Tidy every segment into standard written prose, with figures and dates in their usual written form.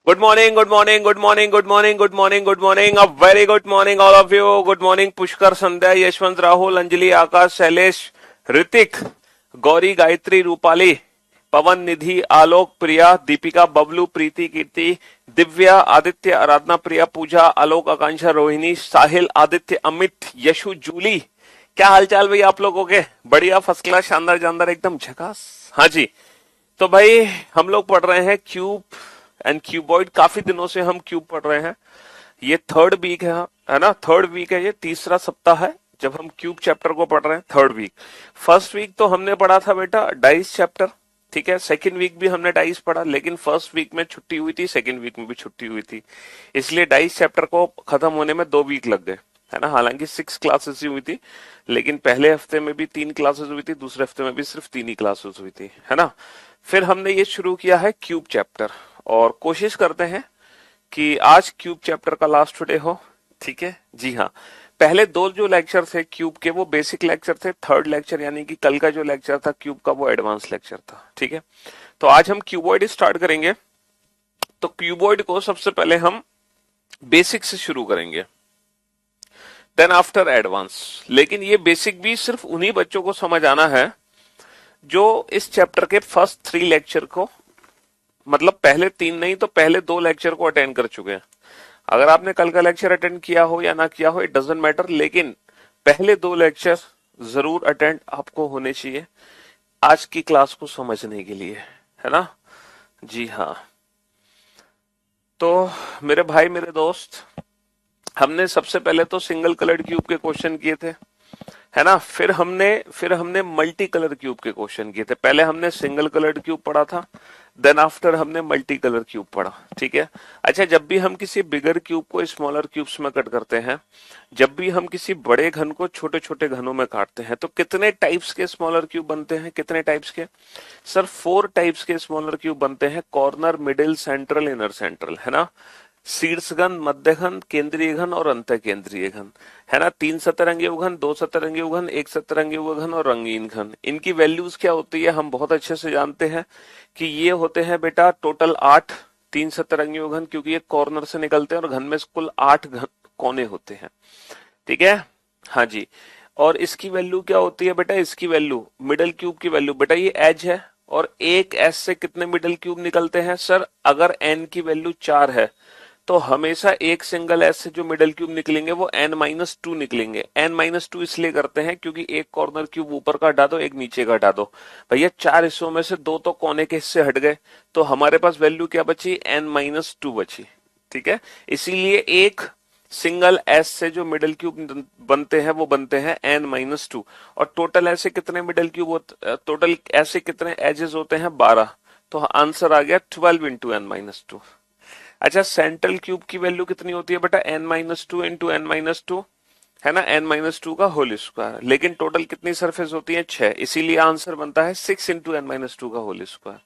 Good morning, good morning, good morning, good morning, good morning, good morning. A very good morning, all of you. Good morning, Pushkar, संध्या, यशवंत, राहुल, अंजलि, आकाश, शैलेश, ऋतिक, गौरी, गायत्री, रूपाली, पवन, निधि, आलोक, प्रिया, दीपिका, बबलू, प्रीति, कीर्ति, दिव्या, आदित्य, आराधना, प्रिया, पूजा, आलोक, आकांक्षा, रोहिणी, साहिल, आदित्य, अमित, यशु, जूली। क्या हालचाल भाई आप लोगों के? बढ़िया, फर्स्ट क्लास, शानदार जानदार, एकदम झकास। हाँ जी। तो भाई हम लोग पढ़ रहे हैं क्यूब एंड क्यूबॉइड। काफी दिनों से हम क्यूब पढ़ रहे हैं। ये थर्ड वीक है ना? थर्ड वीक है, ये तीसरा सप्ताह है जब हम क्यूब चैप्टर को पढ़ रहे हैं। Third week. फर्स्ट वीक तो हमने पढ़ा था बेटा डाइस चैप्टर, ठीक है। सेकंड वीक भी हमने डाइस पढ़ा, लेकिन फर्स्ट वीक में छुट्टी हुई थी, सेकंड वीक में भी छुट्टी हुई थी, इसलिए डाइस चैप्टर को खत्म होने में 2 वीक लग गए, है ना। हालांकि 6 क्लासेस ही हुई थी, लेकिन पहले हफ्ते में भी 3 क्लासेस हुई थी, दूसरे हफ्ते में भी सिर्फ 3 ही क्लासेस हुई थी, है ना। फिर हमने ये शुरू किया है क्यूब चैप्टर, और कोशिश करते हैं कि आज क्यूब चैप्टर का लास्ट डे हो, ठीक है जी। हाँ, पहले 2 जो लेक्चर थे क्यूब के वो बेसिक लेक्चर थे। थर्ड लेक्चर यानी कि कल का जो लेक्चर था क्यूब का वो एडवांस लेक्चर था, ठीक है। तो आज हम क्यूबॉइड स्टार्ट करेंगे। तो क्यूबॉइड को सबसे पहले हम बेसिक से शुरू करेंगे, देन आफ्टर एडवांस। लेकिन ये बेसिक भी सिर्फ उन्हीं बच्चों को समझ आना है जो इस चैप्टर के फर्स्ट 3 लेक्चर को, मतलब पहले 3 नहीं तो पहले 2 लेक्चर को अटेंड कर चुके हैं। अगर आपने कल का लेक्चर अटेंड किया हो या ना किया हो, इट डजेंट मैटर, लेकिन पहले 2 लेक्चर जरूर अटेंड आपको होने चाहिए आज की क्लास को समझने के लिए, है ना जी। हाँ, तो मेरे भाई मेरे दोस्त, हमने सबसे पहले तो सिंगल कलर्ड क्यूब के क्वेश्चन किए थे, है ना। फिर हमने मल्टी कलर क्यूब के क्वेश्चन किए थे। पहले हमने सिंगल कलर्ड क्यूब पढ़ा था, देन आफ्टर हमने मल्टी कलर क्यूब पढ़ा, ठीक है। अच्छा, जब भी हम किसी बिगर क्यूब को स्मॉलर क्यूब्स में कट करते हैं, जब भी हम किसी बड़े घन को छोटे छोटे घनों में काटते हैं, तो कितने टाइप्स के स्मॉलर क्यूब बनते हैं? कितने टाइप्स के? सर 4 टाइप्स के स्मॉलर क्यूब बनते हैं। Corner, middle, central, inner central, है ना। शीर्ष घन, मध्य घन, केंद्रीय घन और अंत केंद्रीय घन, है ना। 3 सतरंगी घन, 2 सतरंगी घन, 1 सतरंगी घन और रंगीन घन। इनकी वैल्यूज क्या होती है हम बहुत अच्छे से जानते हैं कि ये होते हैं बेटा टोटल 8। 3 सतरंगी घन क्योंकि ये कॉर्नर से निकलते हैं, और घन में कुल 8 कोने होते हैं, ठीक है। हाँ जी। और इसकी वैल्यू क्या होती है बेटा? इसकी वैल्यू, मिडल क्यूब की वैल्यू, बेटा ये एज है, और एक एस से कितने मिडल क्यूब निकलते हैं? सर अगर एन की वैल्यू 4 है तो हमेशा एक सिंगल एस से जो मिडल क्यूब निकलेंगे वो n-2 निकलेंगे। n-2 इसलिए करते हैं क्योंकि एक कॉर्नर क्यूब ऊपर का हटा दो, एक नीचे का हटा दो। भैया 4 हिस्सों में से 2 तो कोने के हिस्से हट गए, तो हमारे पास वैल्यू क्या बची? n-2 बची, ठीक है। इसीलिए एक सिंगल एस से जो मिडल क्यूब बनते हैं वो बनते हैं n-2। और टोटल ऐसे कितने मिडल क्यूब होते, टोटल ऐसे कितने एजेस होते हैं? 12। तो आंसर आ गया 12 इंटू n-2। अच्छा, सेंट्रल क्यूब की वैल्यू कितनी होती है बेटा? n-2 इंटू n-2, है ना, n-2 का होल स्क्वायर। लेकिन टोटल कितनी सरफेस होती है? 6, इसीलिए आंसर बनता है 6 इंटू n-2 का होल स्क्वायर।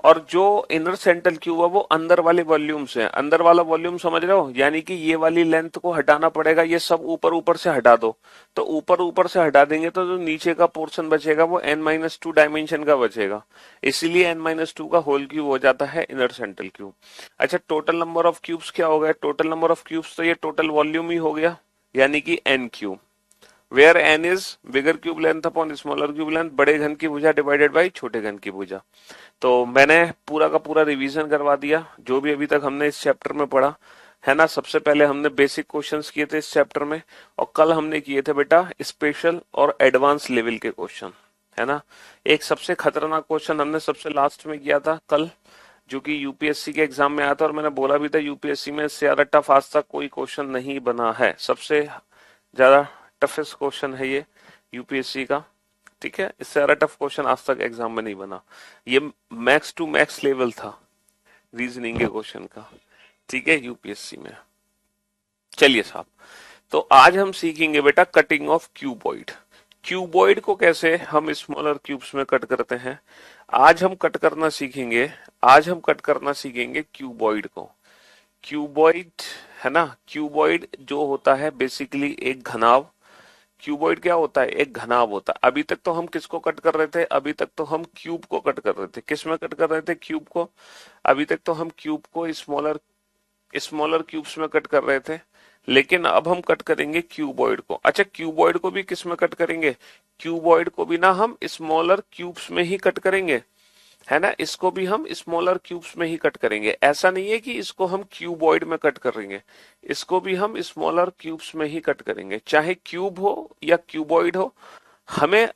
और जो इनर सेंट्रल क्यूब है वो अंदर वाले वॉल्यूम से है। अंदर वाला वॉल्यूम समझ रहे हो? यानी कि ये वाली लेंथ को हटाना पड़ेगा, ये सब ऊपर ऊपर से हटा दो। तो ऊपर ऊपर से हटा देंगे तो जो नीचे का पोर्शन बचेगा वो n-2 डायमेंशन का बचेगा, इसीलिए n-2 का होल क्यूब हो जाता है इनर सेंट्रल क्यूब। अच्छा, टोटल नंबर ऑफ क्यूब्स क्या हो गया? टोटल नंबर ऑफ क्यूब्स तो ये टोटल वॉल्यूम ही हो गया, यानी कि n cube, where n is bigger cube length upon smaller cube length, बड़े घन की भुजा डिवाइडेड बाई छोटे घन की भुजा। तो मैंने पूरा का पूरा रिवीजन करवा दिया जो भी अभी तक हमने इस चैप्टर में पढ़ा, है ना। सबसे पहले हमने बेसिक क्वेश्चंस किए थे इस चैप्टर में, और कल हमने किए थे बेटा स्पेशल और एडवांस लेवल के क्वेश्चन, है ना। एक सबसे खतरनाक क्वेश्चन हमने सबसे लास्ट में किया था कल, जो कि यूपीएससी के एग्जाम में आया था, और मैंने बोला भी था यूपीएससी में इससे ज्यादा टफ आज तक कोई क्वेश्चन नहीं बना है। सबसे ज्यादा टफेस्ट क्वेश्चन है ये यूपीएससी का, ठीक है। इससे ज्यादा टफ क्वेश्चन आज तक एग्जाम में नहीं बना। ये मैक्स टू मैक्स लेवल था रीजनिंग के क्वेश्चन का, ठीक है, यूपीएससी में। चलिए साहब, तो आज हम सीखेंगे बेटा कटिंग ऑफ क्यूबॉइड। क्यूबॉइड को कैसे हम स्मॉलर क्यूब्स में कट करते हैं, आज हम कट करना सीखेंगे। आज हम कट करना सीखेंगे क्यूबॉइड को। क्यूबॉइड, है ना, क्यूबॉइड जो होता है बेसिकली एक घनाव। क्यूबॉइड क्या होता है, एक घनाभ होता है। अभी तक तो हम किसको कट कर रहे थे, अभी तक तो हम क्यूब को कट कर रहे थे। किस में कट कर रहे थे, क्यूब को। अभी तक तो हम क्यूब को स्मॉलर स्मॉलर क्यूब्स में कट कर रहे थे, लेकिन अब हम कट करेंगे क्यूबॉइड को। अच्छा, क्यूबॉइड को भी किस में कट करेंगे, क्यूबॉइड को भी ना हम स्मॉलर क्यूब्स में ही कट करेंगे, है ना। इसको भी हम स्मॉलर क्यूब्स में ही कट करेंगे। ऐसा नहीं है कि इसको हम क्यूबॉइड में कट करेंगे, इसको भी हम स्मॉलर क्यूब्स में ही कट करेंगे। चाहे क्यूब हो या क्यूबॉइड हो, हमें,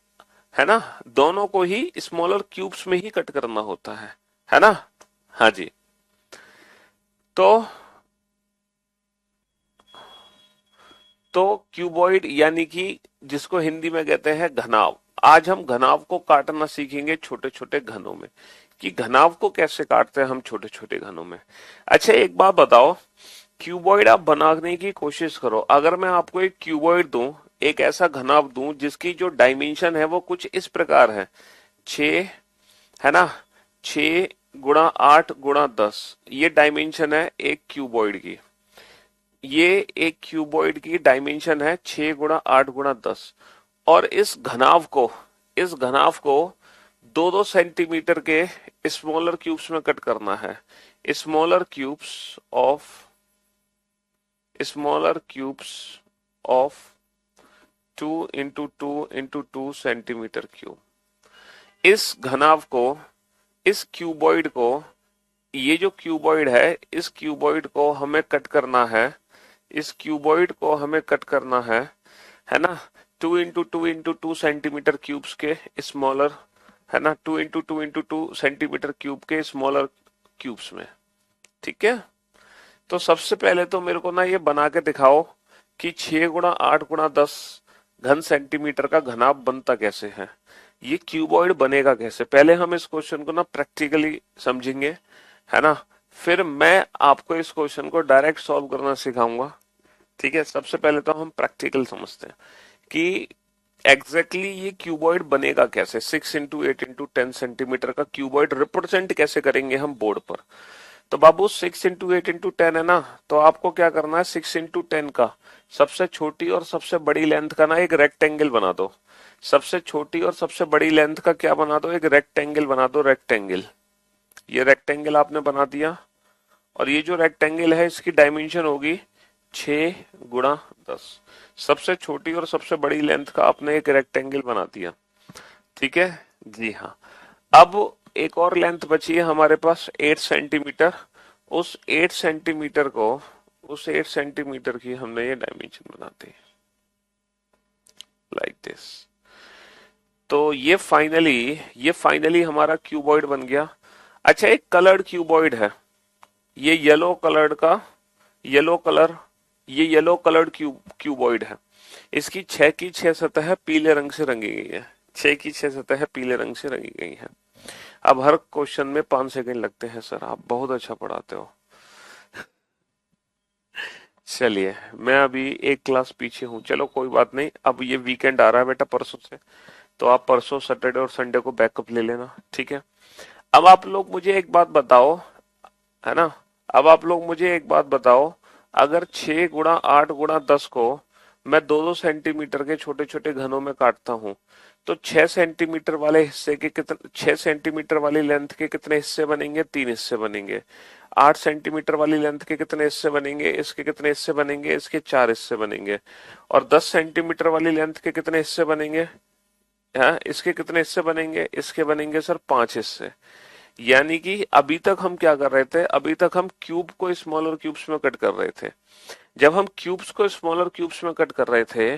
है ना, दोनों को ही स्मॉलर क्यूब्स में ही कट करना होता है ना। हाँ जी। तो क्यूबॉइड यानी कि जिसको हिंदी में कहते हैं घनाभ। आज हम घनाभ को काटना सीखेंगे छोटे छोटे घनों में, कि घनाभ को कैसे काटते हैं हम छोटे छोटे घनों में। अच्छा, एक बात बताओ, क्यूबॉइड आप बनाने की कोशिश करो। अगर मैं आपको एक क्यूबॉइड दूं, एक ऐसा घनाभ दूं जिसकी जो डायमेंशन है वो कुछ इस प्रकार है, 6, है ना, 6 × 8 × 10, ये डायमेंशन है एक क्यूबॉइड की। ये एक क्यूबॉइड की डायमेंशन है 6 × 8 × 10। और इस घनाभ को 2-2 सेंटीमीटर के स्मॉलर क्यूब्स में कट करना है। Smaller cubes of smaller cubes of 2 × 2 × 2 centimetre cube. इस घनाभ को, इस क्यूबॉइड को, ये जो क्यूबॉइड है, इस क्यूबॉइड को हमें कट करना है, इस क्यूबॉइड को हमें कट करना है ना, 2 × 2 × 2 सेंटीमीटर क्यूब्स के स्मॉलर, है ना, 2 × 2 × 2 सेंटीमीटर क्यूब के स्मॉलर क्यूब्स में। ठीक है। तो सबसे पहले तो मेरे को ना ये बना के दिखाओ कि 6 × 8 × 10 घन सेंटीमीटर का घनाभ बनता कैसे है, ये क्यूबॉइड बनेगा कैसे। पहले हम इस क्वेश्चन को ना प्रैक्टिकली समझेंगे, है ना, फिर मैं आपको इस क्वेश्चन को डायरेक्ट सॉल्व करना सिखाऊंगा। ठीक है। सबसे पहले तो हम प्रैक्टिकल समझते हैं कि एग्जैक्टली ये क्यूबॉइड बनेगा कैसे। 6 × 8 × 10 सेंटीमीटर का क्यूबॉइड रिप्रेजेंट कैसे करेंगे हम बोर्ड पर। तो बाबू 6 × 8 × 10 है ना, तो आपको क्या करना है, 6 × 10 का सबसे छोटी और सबसे बड़ी लेंथ का ना एक रेक्टेंगल बना दो। सबसे छोटी और सबसे बड़ी लेंथ का क्या बना दो, एक रेक्टेंगल बना दो, रेक्टेंगल। ये रेक्टेंगल आपने बना दिया, और ये जो रेक्टेंगल है इसकी डायमेंशन होगी 6 × 10। सबसे छोटी और सबसे बड़ी लेंथ का आपने एक रेक्टेंगल बना दिया। ठीक है जी हाँ। अब एक और लेंथ बची है हमारे पास 8 सेंटीमीटर। उस 8 सेंटीमीटर को, उस 8 सेंटीमीटर की हमने ये डायमेंशन बना दी, लाइक दिस। तो ये फाइनली हमारा क्यूबॉइड बन गया। अच्छा, एक कलर्ड क्यूबॉइड है, ये येलो कलर्ड का, येलो कलर, ये येलो कलर्ड क्यूबॉइड है। इसकी 6 की 6 सतह पीले रंग से रंगी गई है, 6 की 6 सतह पीले रंग से रंगी गई है। अब हर क्वेश्चन में 5 सेकंड लगते हैं सर, आप बहुत अच्छा पढ़ाते हो। चलिए, मैं अभी एक क्लास पीछे हूँ, चलो कोई बात नहीं। अब ये वीकेंड आ रहा है बेटा परसों से, तो आप परसों सैटरडे और संडे को बैकअप ले लेना। ठीक है। अब आप लोग मुझे एक बात बताओ, है ना, अब आप लोग मुझे एक बात बताओ, अगर 6 × 8 × 10 को मैं 2-2 सेंटीमीटर के छोटे छोटे घनों में काटता हूं, तो 6 सेंटीमीटर वाले हिस्से के कितने, 6 सेंटीमीटर वाली लेंथ के कितने हिस्से बनेंगे, 3 हिस्से बनेंगे। 8 सेंटीमीटर वाली लेंथ के कितने हिस्से बनेंगे, इसके कितने हिस्से बनेंगे, इसके 4 हिस्से बनेंगे। और 10 सेंटीमीटर वाली लेंथ के कितने हिस्से बनेंगे, हाँ, इसके कितने हिस्से बनेंगे, इसके बनेंगे सर 5 हिस्से। यानी कि अभी तक हम क्या कर रहे थे, अभी तक हम क्यूब को स्मॉलर क्यूब्स में कट कर रहे थे। जब हम क्यूब्स को स्मॉलर क्यूब्स में कट कर रहे थे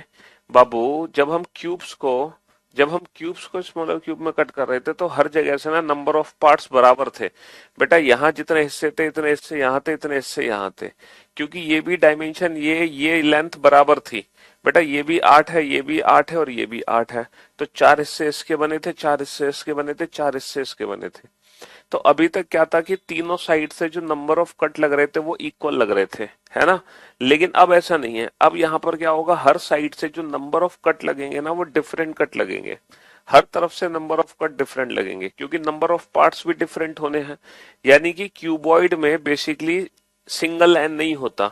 बाबू, जब हम क्यूब्स को स्मॉलर क्यूब में कट कर रहे थे, तो हर जगह से ना नंबर ऑफ पार्ट्स बराबर थे। बेटा यहाँ जितने हिस्से थे इतने हिस्से यहाँ थे, इतने हिस्से यहाँ थे, क्योंकि ये भी डायमेंशन, ये लेंथ बराबर थी। बेटा ये भी 8 है, ये भी 8 है, और ये भी 8 है। तो 4 हिस्से इसके बने थे, 4 हिस्से इसके बने थे, 4 हिस्से इसके बने थे। तो अभी तक क्या था कि तीनों साइड से जो नंबर ऑफ कट लग रहे थे वो इक्वल लग रहे थे, है ना। लेकिन अब ऐसा नहीं है। अब यहाँ पर क्या होगा, हर साइड से जो नंबर ऑफ कट लगेंगे ना वो डिफरेंट कट लगेंगे। हर तरफ से नंबर ऑफ कट डिफरेंट लगेंगे, क्योंकि नंबर ऑफ पार्ट्स भी डिफरेंट होने हैं। यानी कि क्यूबॉइड में बेसिकली सिंगल एन नहीं होता।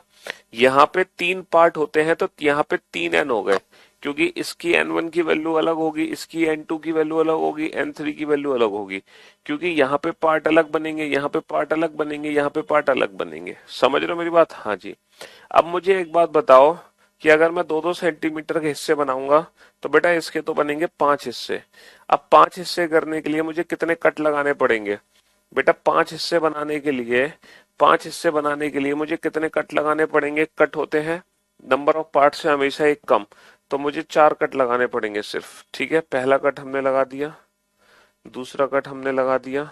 यहाँ पे 3 पार्ट होते हैं, तो यहाँ पे 3 एन हो गए, क्योंकि इसकी n1 की वैल्यू अलग होगी, इसकी n2 की वैल्यू अलग होगी, n3 की वैल्यू अलग होगी, क्योंकि यहाँ पे पार्ट अलग बनेंगे, यहाँ पे पार्ट अलग बनेंगे, यहाँ पे पार्ट अलग बनेंगे। समझ रहे हो मेरी बात? हाँ जी। अब मुझे एक बात बताओ कि अगर मैं 2-2 सेंटीमीटर के हिस्से बनाऊंगा तो बेटा इसके तो बनेंगे 5 हिस्से। अब 5 हिस्से करने के लिए मुझे कितने कट लगाने पड़ेंगे? बेटा 5 हिस्से बनाने के लिए मुझे कितने कट लगाने पड़ेंगे? कट होते हैं नंबर ऑफ पार्ट से हमेशा एक कम, तो मुझे 4 कट लगाने पड़ेंगे सिर्फ। ठीक है, पहला कट हमने लगा दिया, दूसरा कट हमने लगा दिया,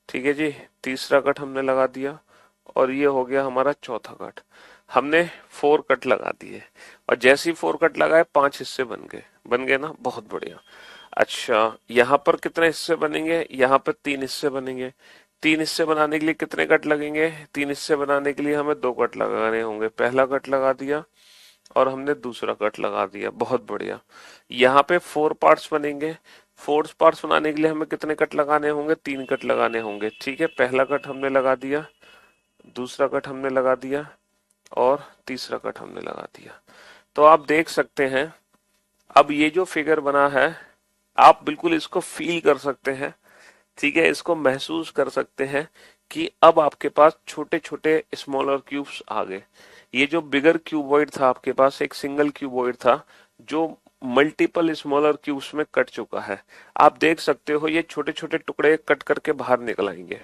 ठीक है जी, तीसरा कट हमने लगा दिया, और ये हो गया हमारा चौथा कट। हमने 4 कट लगा दिए, और जैसे ही 4 कट लगाए 5 हिस्से बन गए ना, बहुत बढ़िया। अच्छा, यहाँ पर कितने हिस्से बनेंगे? यहाँ पर 3 हिस्से बनेंगे। 3 हिस्से बनाने के लिए कितने कट लगेंगे? 3 हिस्से बनाने के लिए हमें 2 कट लगाने होंगे। पहला कट लगा दिया और हमने दूसरा कट लगा दिया, बहुत बढ़िया। यहाँ पे 4 पार्ट्स बनेंगे। 4 पार्ट्स बनाने के लिए हमें कितने कट लगाने होंगे? 3 कट लगाने होंगे। ठीक है, पहला कट हमने लगा दिया, दूसरा कट हमने लगा दिया, और तीसरा कट हमने लगा दिया। तो आप देख सकते हैं अब ये जो फिगर बना है, आप बिल्कुल इसको फील कर सकते हैं, ठीक है, इसको महसूस कर सकते हैं कि अब आपके पास छोटे छोटे स्मॉलर क्यूब्स आ गए। ये जो बिगर क्यूबॉइड था आपके पास, एक सिंगल क्यूबॉइड था जो मल्टीपल स्मॉलर क्यूब्स में कट चुका है। आप देख सकते हो ये छोटे छोटे टुकड़े कट करके बाहर निकल आएंगे,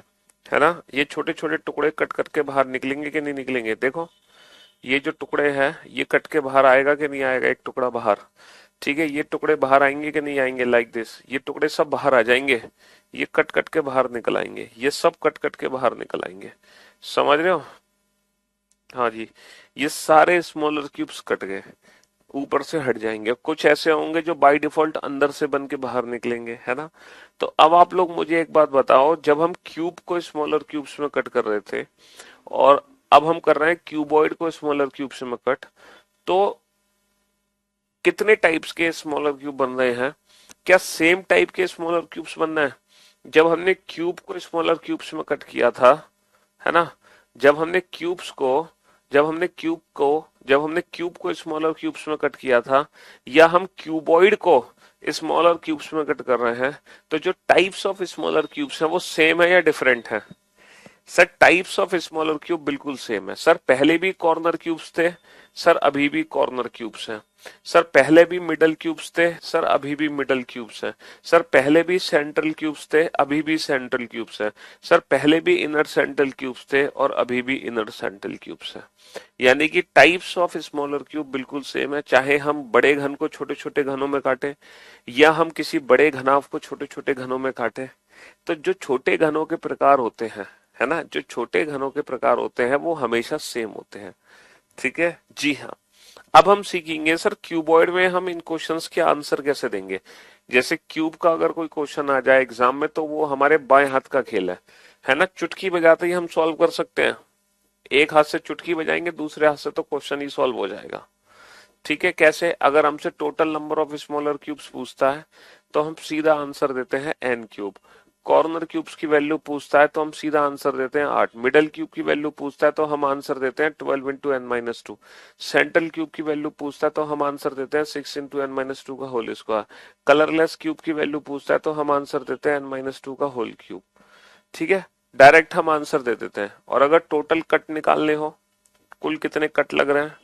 है ना? ये छोटे छोटे टुकड़े कट करके बाहर निकलेंगे कि नहीं निकलेंगे? देखो ये जो टुकड़े हैं ये कट के बाहर आएगा कि नहीं आएगा? एक टुकड़ा बाहर, ठीक है, ये टुकड़े बाहर आएंगे कि नहीं आएंगे? लाइक दिस, ये टुकड़े सब बाहर आ जाएंगे, ये कट कट के बाहर निकल आएंगे, ये सब कट कट के बाहर निकल आएंगे। समझ रहे हो? हाँ जी, ये सारे स्मॉलर क्यूब्स कट गए, ऊपर से हट जाएंगे। कुछ ऐसे होंगे जो बाय डिफॉल्ट अंदर से बन के बाहर निकलेंगे, है ना? तो अब आप लोग मुझे एक बात बताओ, जब हम क्यूब को स्मॉलर क्यूब्स में कट कर रहे थे और अब हम कर रहे हैं क्यूबॉइड को स्मॉलर क्यूब्स में कट, तो कितने टाइप्स के स्मॉलर क्यूब बन रहे हैं? क्या सेम टाइप के स्मॉलर क्यूब्स बन रहे हैं? जब हमने क्यूब को स्मॉलर क्यूब्स में कट किया था, है ना, जब हमने क्यूब्स को जब हमने क्यूब को जब हमने क्यूब को स्मॉलर क्यूब्स में कट किया था, या हम क्यूबॉइड को स्मॉलर क्यूब्स में कट कर रहे हैं, तो जो टाइप्स ऑफ स्मॉलर क्यूब्स हैं वो सेम है या डिफरेंट है? Sir types of smaller cube बिल्कुल सेम है। सर पहले भी कॉर्नर क्यूब्स थे, सर अभी भी कॉर्नर क्यूब्स हैं। सर पहले भी मिडल क्यूब्स थे, सर अभी भी मिडल क्यूब्स हैं। सर पहले भी सेंट्रल क्यूब्स थे, अभी भी सेंट्रल क्यूब्स हैं। सर पहले भी इनर सेंट्रल क्यूब्स थे और अभी भी इनर सेंट्रल क्यूब्स हैं। यानी कि टाइप्स ऑफ स्मॉलर क्यूब बिल्कुल सेम है, चाहे हम बड़े घन को छोटे छोटे घनों में काटें या हम किसी बड़े घनाभ को छोटे छोटे घनों में काटें। तो जो छोटे घनों के प्रकार होते हैं, है ना, जो छोटे घनों के प्रकार होते हैं वो हमेशा सेम होते हैं। ठीक है जी हाँ। अब हम सीखेंगे सर क्यूबॉइड में हम इन क्वेश्चंस के आंसर कैसे देंगे। जैसे क्यूब का अगर कोई क्वेश्चन आ जाए एग्जाम में तो वो हमारे बाएं हाथ का खेल है ना, चुटकी बजाते ही हम सॉल्व कर सकते हैं। एक हाथ से चुटकी बजाएंगे, दूसरे हाथ से तो क्वेश्चन ही सॉल्व हो जाएगा। ठीक है, कैसे? अगर हमसे total number of smaller cubes पूछता है तो हम सीधा आंसर देते हैं n क्यूब। कॉर्नर क्यूब्स की वैल्यू पूछता है तो हम सीधा आंसर देते हैं 8। मिडल क्यूब की वैल्यू पूछता है तो हम आंसर देते हैं 12 into n minus two. Central cube की वैल्यू पूछता है तो हम आंसर देते हैं 6 इंटू एन माइनस टू का होल स्क्वायर। कलरलेस क्यूब की वैल्यू पूछता है तो हम आंसर देते हैं एन माइनस टू का होल क्यूब। ठीक है, डायरेक्ट हम आंसर दे देते हैं। और अगर टोटल कट निकालने हो, कुल कितने कट लग रहे हैं,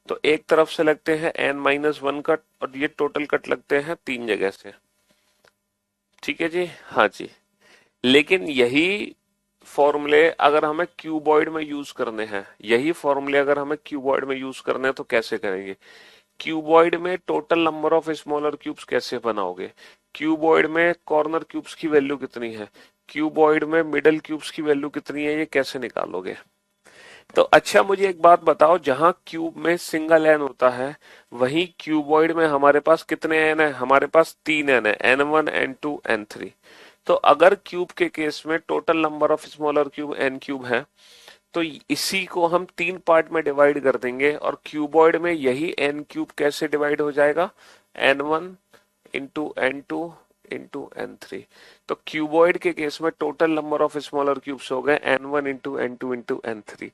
तो एक तरफ से लगते हैं n-1 कट और ये टोटल कट लगते हैं 3 जगह से। ठीक है जी हाँ जी। लेकिन यही फॉर्मूले अगर हमें क्यूबॉइड में यूज करने हैं, यही फॉर्मूले अगर हमें क्यूबॉइड में यूज करने हैं तो कैसे करेंगे? क्यूबॉइड में total number of smaller cubes कैसे बनाओगे? क्यूबॉइड में कॉर्नर क्यूब्स की वैल्यू कितनी है? क्यूबॉइड में मिडल क्यूब्स की वैल्यू कितनी है? ये कैसे निकालोगे? तो अच्छा मुझे एक बात बताओ, जहां क्यूब में सिंगल एन होता है वहीं क्यूबॉइड में हमारे पास कितने एन है? हमारे पास 3 एन है, n1 n2 n3। तो अगर क्यूब के केस में total number of smaller cube n cube है तो इसी को हम 3 पार्ट में डिवाइड कर देंगे और क्यूबॉइड में यही n क्यूब कैसे डिवाइड हो जाएगा? n1 into n2 into n3। तो क्यूबॉइड के केस में total number of smaller cubes हो गए n1 into n2 into n3।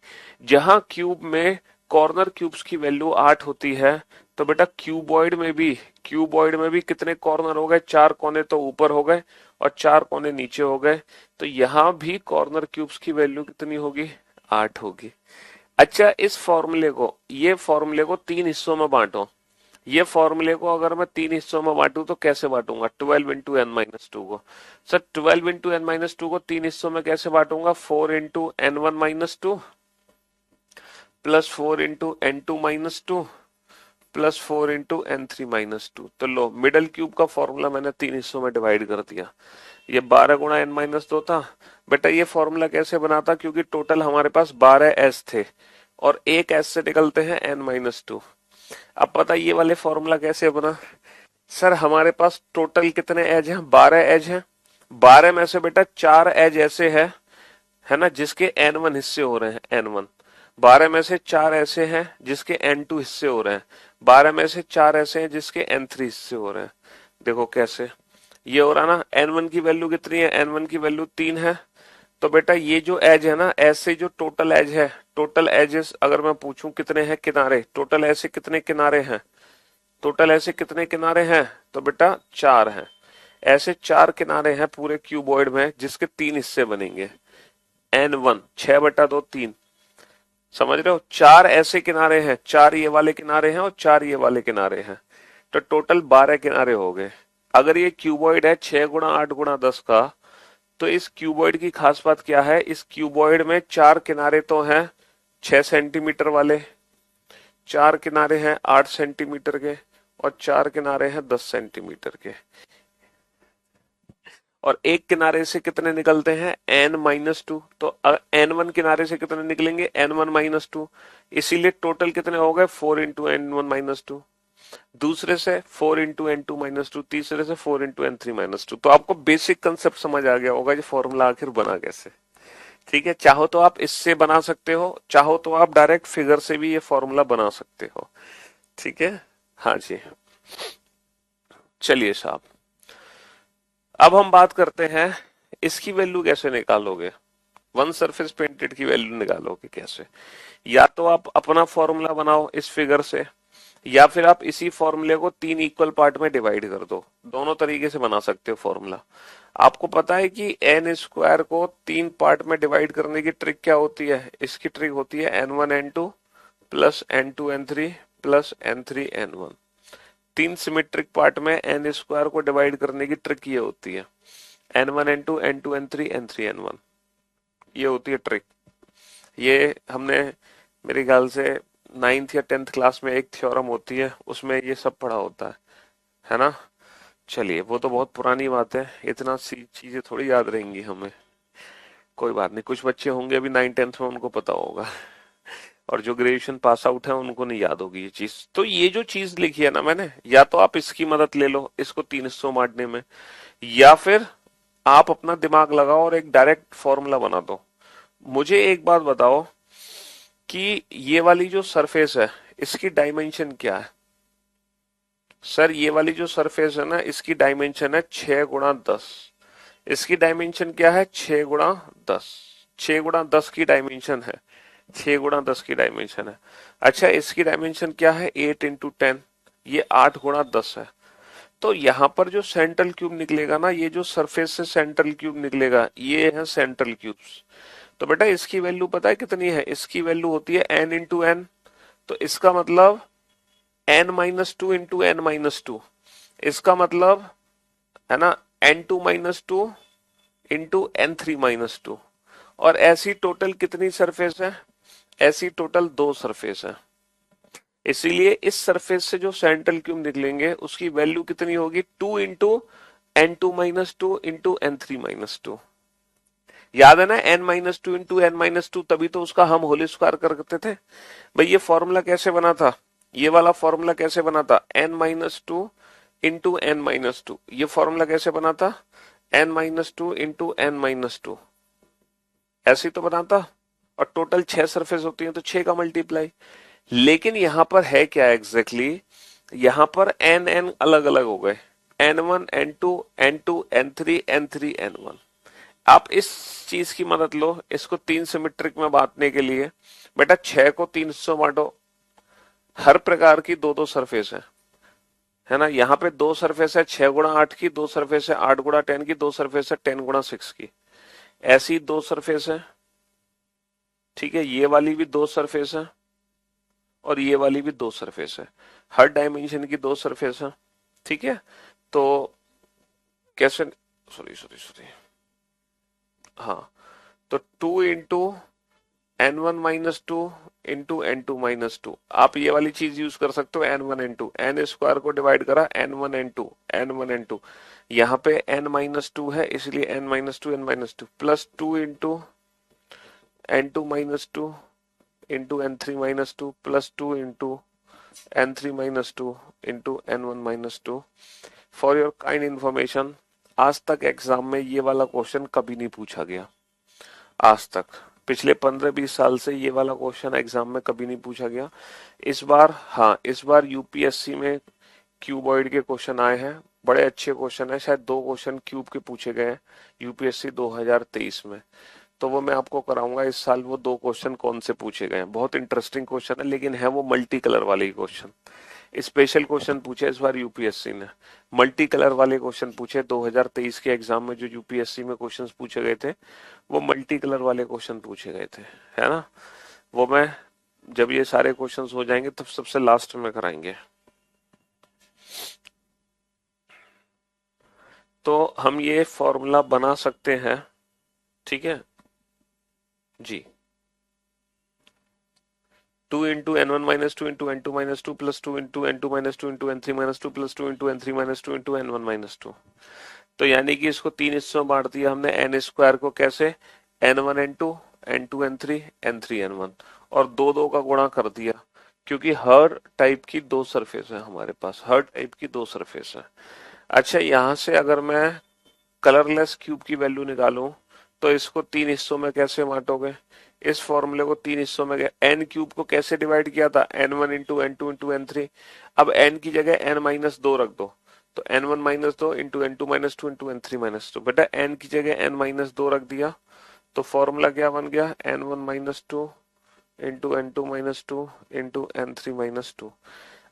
जहां क्यूब में कॉर्नर क्यूब्स की वैल्यू 8 होती है, तो बेटा क्यूबॉइड में भी कितने कॉर्नर हो गए, 4 कोने तो ऊपर हो गए और 4 कोने नीचे हो गए, तो यहां भी कॉर्नर क्यूब्स की वैल्यू कितनी होगी, 8 होगी। अच्छा, इस फॉर्मूले को 3 हिस्सों में बांटो। ये फॉर्मूले को अगर मैं 3 हिस्सों में बांटू तो कैसे बांटूंगा, 12 इंटू n-2 को। सर 12 इंटू n-2 को 3 हिस्सों में कैसे बांटूंगा, 4 into n1-2 plus 4 into n2-2 plus 4 into n3-2। तो लो, मिडल क्यूब का फॉर्मूला मैंने 3 हिस्सों में डिवाइड कर दिया। ये 12 गुणा n-2 था। बेटा ये फॉर्मूला कैसे बना था, क्योंकि टोटल हमारे पास 12 एस थे और एक एस से निकलते हैं n-2। अब पता ये वाले फॉर्मूला कैसे बना, सर हमारे पास टोटल कितने एज हैं, 12 एज हैं। 12 में से बेटा 4 एज ऐसे है ना, जिसके n1 हिस्से हो रहे हैं, n1। 12 में से 4 ऐसे हैं जिसके n2 हिस्से हो रहे हैं। 12 में से 4 ऐसे हैं जिसके n3 हिस्से हो रहे हैं। देखो कैसे ये हो रहा ना, n1 की वैल्यू कितनी है, n1 की वैल्यू 3 है। तो बेटा ये जो एज है ना, ऐसे जो टोटल एज है, टोटल एजेस अगर मैं पूछूं कितने हैं किनारे, टोटल ऐसे कितने किनारे हैं, टोटल ऐसे कितने किनारे हैं, तो बेटा 4 हैं। ऐसे 4 किनारे हैं पूरे क्यूबॉइड में जिसके 3 हिस्से बनेंगे, n1 6/2 3। समझ रहे हो, 4 ऐसे किनारे हैं, 4 ये वाले किनारे हैं और 4 ये वाले किनारे हैं, तो टोटल 12 किनारे हो गए। अगर ये क्यूबॉइड है 6 गुणा 8 गुणा 10 का, तो इस क्यूबॉइड की खास बात क्या है, इस क्यूबॉइड में 4 किनारे तो हैं 6 सेंटीमीटर वाले, 4 किनारे हैं 8 सेंटीमीटर के और 4 किनारे हैं 10 सेंटीमीटर के, और एक किनारे से कितने निकलते हैं, n-2। तो n1 किनारे से कितने निकलेंगे, n1-2। इसीलिए टोटल कितने हो गए, 4 इंटू n1-2। दूसरे से 4 इंटू n2-2, तीसरे से 4 इंटू n3-2। तो आपको बेसिक कंसेप्ट समझ आ गया होगा ये फॉर्मूला आखिर बना कैसे। ठीक है, चाहो तो आप इससे बना सकते हो, चाहो तो आप डायरेक्ट फिगर से भी ये फॉर्मूला बना सकते हो। ठीक है, हाँ जी। चलिए साहब, अब हम बात करते हैं इसकी वैल्यू कैसे निकालोगे, वन सरफेस पेंटेड की वैल्यू निकालोगे कैसे। या तो आप अपना फॉर्मूला बनाओ इस फिगर से, या फिर आप इसी फॉर्मूले को 3 इक्वल पार्ट में डिवाइड कर दो। दोनों तरीके से बना सकते हो फॉर्मूला। आपको पता है कि n स्क्वायर को 3 पार्ट में डिवाइड करने की ट्रिक क्या होती है, इसकी ट्रिक होती है n1-n2 plus n2-n3 plus n3-n1। 3 symmetric part में n स्क्वायर को डिवाइड करने की ट्रिक ये होती है, n1-n2 n2-n3 n3-n1, ये होती है ट्रिक। ये हमने मेरे ख्याल से 9th या 10th क्लास में एक थ्योरम होती है, उसमें ये सब पढ़ा होता है ना। चलिए, वो तो बहुत पुरानी बात है, इतना सी चीजें थोड़ी याद रहेंगी हमें। कोई बात नहीं, कुछ बच्चे होंगे अभी 9th-10th में, उनको पता होगा, और जो ग्रेजुएशन पास आउट है उनको नहीं याद होगी ये चीज। तो ये जो चीज लिखी है ना मैंने, या तो आप इसकी मदद ले लो इसको 3 हिस्सों बांटने में, या फिर आप अपना दिमाग लगाओ और एक डायरेक्ट फॉर्मूला बना दो। मुझे एक बात बताओ कि ये वाली जो सरफेस है इसकी डायमेंशन क्या है। सर ये वाली जो सरफेस है ना, इसकी डायमेंशन है 6 × 10। इसकी डायमेंशन क्या है, 6 × 10। 6 × 10 की डायमेंशन है, 6 × 10 की डायमेंशन है। अच्छा, इसकी डायमेंशन क्या है, 8 × 10, ये 8 × 10 है। तो यहां पर जो सेंट्रल क्यूब निकलेगा ना, ये जो सरफेस से सेंट्रल क्यूब निकलेगा, ये है सेंट्रल क्यूब्स। तो बेटा इसकी वैल्यू पता है कितनी है, इसकी वैल्यू होती है n × n। तो इसका मतलब n-2 इंटू n-2, इसका मतलब है ना n2-2 इंटू n3-2। और ऐसी टोटल कितनी सरफेस है, ऐसी टोटल 2 सरफेस है। इसीलिए इस सरफेस से जो सेंट्रल क्यूब निकलेंगे उसकी वैल्यू कितनी होगी, 2 इंटू n2-2 इंटू n3-2। याद है ना, n-2 इंटू n-2, तभी तो उसका हम होल स्क्वायर करते थे। भाई ये फॉर्मूला कैसे बना था, ये वाला फॉर्मूला कैसे बना था, n-2 इंटू n-2। ये फॉर्मूला कैसे बना था, n-2 इंटू n-2, ऐसे तो बना था। और टोटल 6 सरफेस होती है तो 6 का मल्टीप्लाई। लेकिन यहां पर है क्या एग्जैक्टली, यहां पर n अलग अलग हो गए, n1 n2 n2 n3 n3 n1। आप इस चीज की मदद लो, इसको 3 सिमेट्रिक में बांटने के लिए। बेटा 6 को 3 हिस्सों बांटो, हर प्रकार की दो दो सरफेस है ना। यहाँ पे दो सरफेस है 6 गुणा 8 की, दो सरफेस है 8 गुणा 10 की, दो सरफेस है 10 गुणा 6 की। ऐसी दो सरफेस है, ठीक है। ये वाली भी दो सरफेस है और ये वाली भी दो सरफेस है, हर डायमेंशन की दो सरफेस है, ठीक है। तो कैसे, सॉरी सॉरी सॉरी, हाँ, तो 2 into n1 - 2 into n2 - 2, आप ये वाली चीज यूज कर सकते हो, n1 n2, एन स्क्वायर को डिवाइड करा n1 n2 यहाँ पे n-2 है इसलिए n-2 plus 2 into n2 - 2 into n3 - 2 +2 into n3 - 2 into n1 - 2। For your kind information, आज तक एग्जाम में ये वाला क्वेश्चन कभी नहीं पूछा गया। आज तक पिछले 15-20 साल से ये वाला क्वेश्चन एग्जाम में कभी नहीं पूछा गया। इस बार, हाँ, इस बार यूपीएससी में क्यूबॉइड के क्वेश्चन आए हैं, बड़े अच्छे क्वेश्चन है। शायद 2 क्वेश्चन क्यूब के पूछे गए हैं यूपीएससी 2023 में, तो वो मैं आपको कराऊंगा इस साल वो 2 क्वेश्चन कौन से पूछे गए हैं। बहुत इंटरेस्टिंग क्वेश्चन है, लेकिन है वो मल्टी कलर वाले ही क्वेश्चन। स्पेशल क्वेश्चन पूछे इस बार यूपीएससी ने, मल्टी कलर वाले क्वेश्चन पूछे। 2023 के एग्जाम में जो यूपीएससी में क्वेश्चंस पूछे गए थे वो मल्टी कलर वाले क्वेश्चन पूछे गए थे, है ना। वो मैं, जब ये सारे क्वेश्चंस हो जाएंगे तब सबसे लास्ट में कराएंगे। तो हम ये फॉर्मूला बना सकते हैं, ठीक है जी। 2 into n1 - 2 into n2 - 2 +2 into n2 - 2 into n3 - 2 +2 into n3 - 2 into n1 - 2। तो यानी कि इसको 3 हिस्सों में बांट दिया हमने, एन स्क्वायर को कैसे, n1 n2 n2 n3 n3 n1, और दो दो का गुणा कर दिया, क्योंकि हर टाइप की दो सरफेस है हमारे पास, हर टाइप की दो सरफेस है। अच्छा, यहां से अगर मैं कलरलेस क्यूब की वैल्यू निकालूं तो इसको 3 हिस्सों में कैसे बांटोगे, इस फॉर्मूले को 3 हिस्सों में, एन क्यूब को कैसे डिवाइड किया था, n1 into n2 into n3। अब n की जगह n-2 रख दो, तो n1 - 2 into n2 - 2 into n3 - 2। बेटा n की जगह n-2 रख दिया तो फॉर्मूला क्या बन गया, n1 - 2 into n2 - 2 into n3 - 2।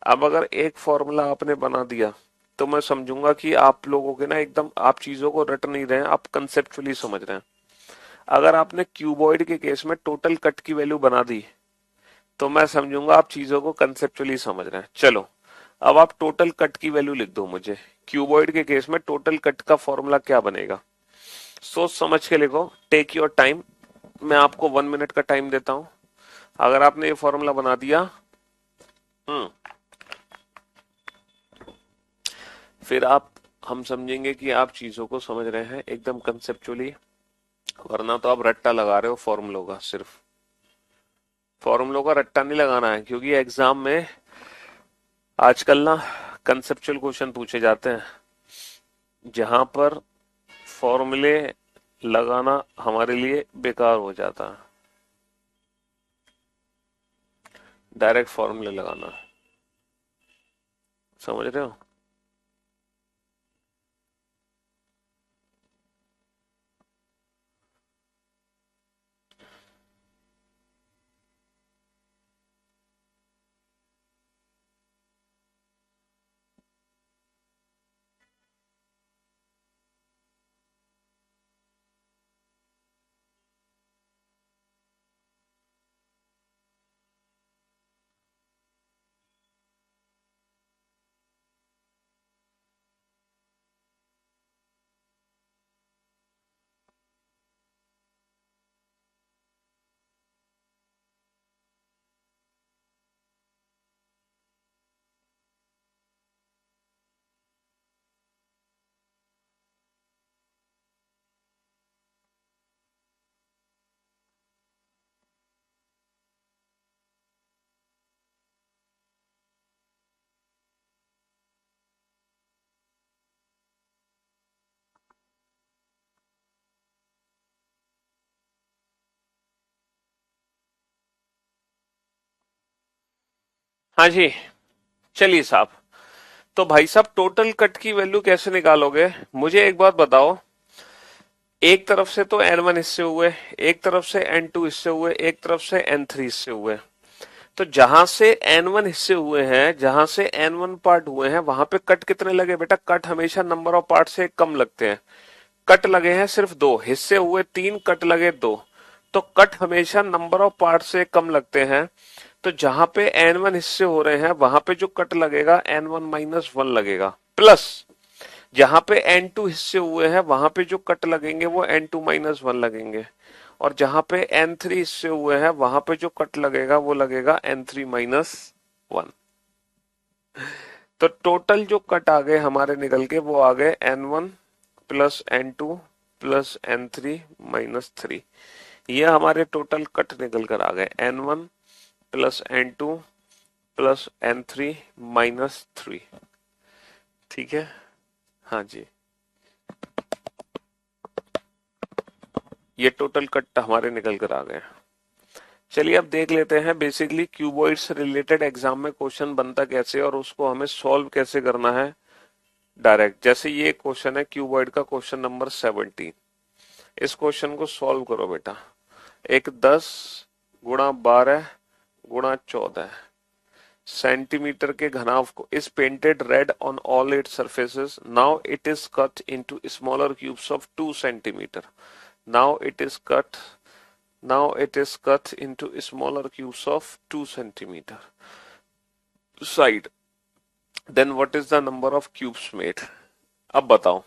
अब अगर एक फॉर्मूला आपने बना दिया तो मैं समझूंगा कि आप लोगों के ना एकदम, आप चीजों को रट नहीं रहे हैं, आप कंसेप्चुअली समझ रहे हैं। अगर आपने क्यूबॉइड के केस में टोटल कट की वैल्यू बना दी तो मैं समझूंगा आप चीजों को कंसेप्चुअली समझ रहे हैं। चलो, अब आप टोटल कट की वैल्यू लिख दो मुझे। क्यूबॉइड के केस में टोटल कट का फॉर्मूला क्या बनेगा, सोच समझ के लिखो, टेक योर टाइम। मैं आपको 1 मिनट का टाइम देता हूं। अगर आपने ये फॉर्मूला बना दिया, हम्म, फिर आप, हम समझेंगे कि आप चीजों को समझ रहे हैं एकदम कंसेप्चुअली, वरना तो आप रट्टा लगा रहे हो फॉर्मूलों का। सिर्फ फॉर्मूलों का रट्टा नहीं लगाना है, क्योंकि एग्जाम में आजकल ना कंसेप्चुअल क्वेश्चन पूछे जाते हैं जहां पर फॉर्मूले लगाना हमारे लिए बेकार हो जाता है, डायरेक्ट फॉर्मूले लगाना, समझ रहे हो। हाँ जी, चलिए साहब। तो भाई साहब, टोटल कट की वैल्यू कैसे निकालोगे, मुझे एक बात बताओ। एक तरफ से तो n1 हिस्से हुए, एक तरफ से n2 हिस्से हुए, एक तरफ से n3 हिस्से हुए। तो जहां से n1 हिस्से हुए हैं, जहां से n1 पार्ट हुए हैं, वहां पे कट कितने लगे बेटा? कट हमेशा नंबर ऑफ पार्ट से कम लगते हैं। कट लगे हैं सिर्फ दो, हिस्से हुए तीन, कट लगे दो। तो कट हमेशा नंबर ऑफ पार्ट से कम लगते हैं। तो जहां पे n1 हिस्से हो रहे हैं, वहां पे जो कट लगेगा n1 - 1 लगेगा, प्लस जहां पे n2 हिस्से हुए हैं, वहां पे जो कट लगेंगे वो n2 - 1 लगेंगे। और जहां पे n3 हिस्से हुए हैं, वहां पे जो कट लगेगा वो लगेगा n3 - 1। तो टोटल जो कट आ गए हमारे निकल के, वो आ गए n1 plus n2 plus n3 - 3। ये हमारे टोटल कट निकल कर आ गए n1 plus n2 plus n3 - 3। ठीक है, हाँ जी, ये टोटल कट हमारे निकल कर आ गए। चलिए अब देख लेते हैं बेसिकली क्यूबॉइड से रिलेटेड एग्जाम में क्वेश्चन बनता कैसे और उसको हमें सॉल्व कैसे करना है डायरेक्ट। जैसे ये क्वेश्चन है क्यूबॉइड का, क्वेश्चन नंबर 17। इस क्वेश्चन को सॉल्व करो बेटा। एक 10 × 12 × 14 सेंटीमीटर के घनाभ को is painted red on all it's surfaces. Now it is cut into smaller cubes of 2 cm। Now it is cut Now it is cut into smaller cubes of 2 centimeter side. Then what is the number of cubes made? अब बताओ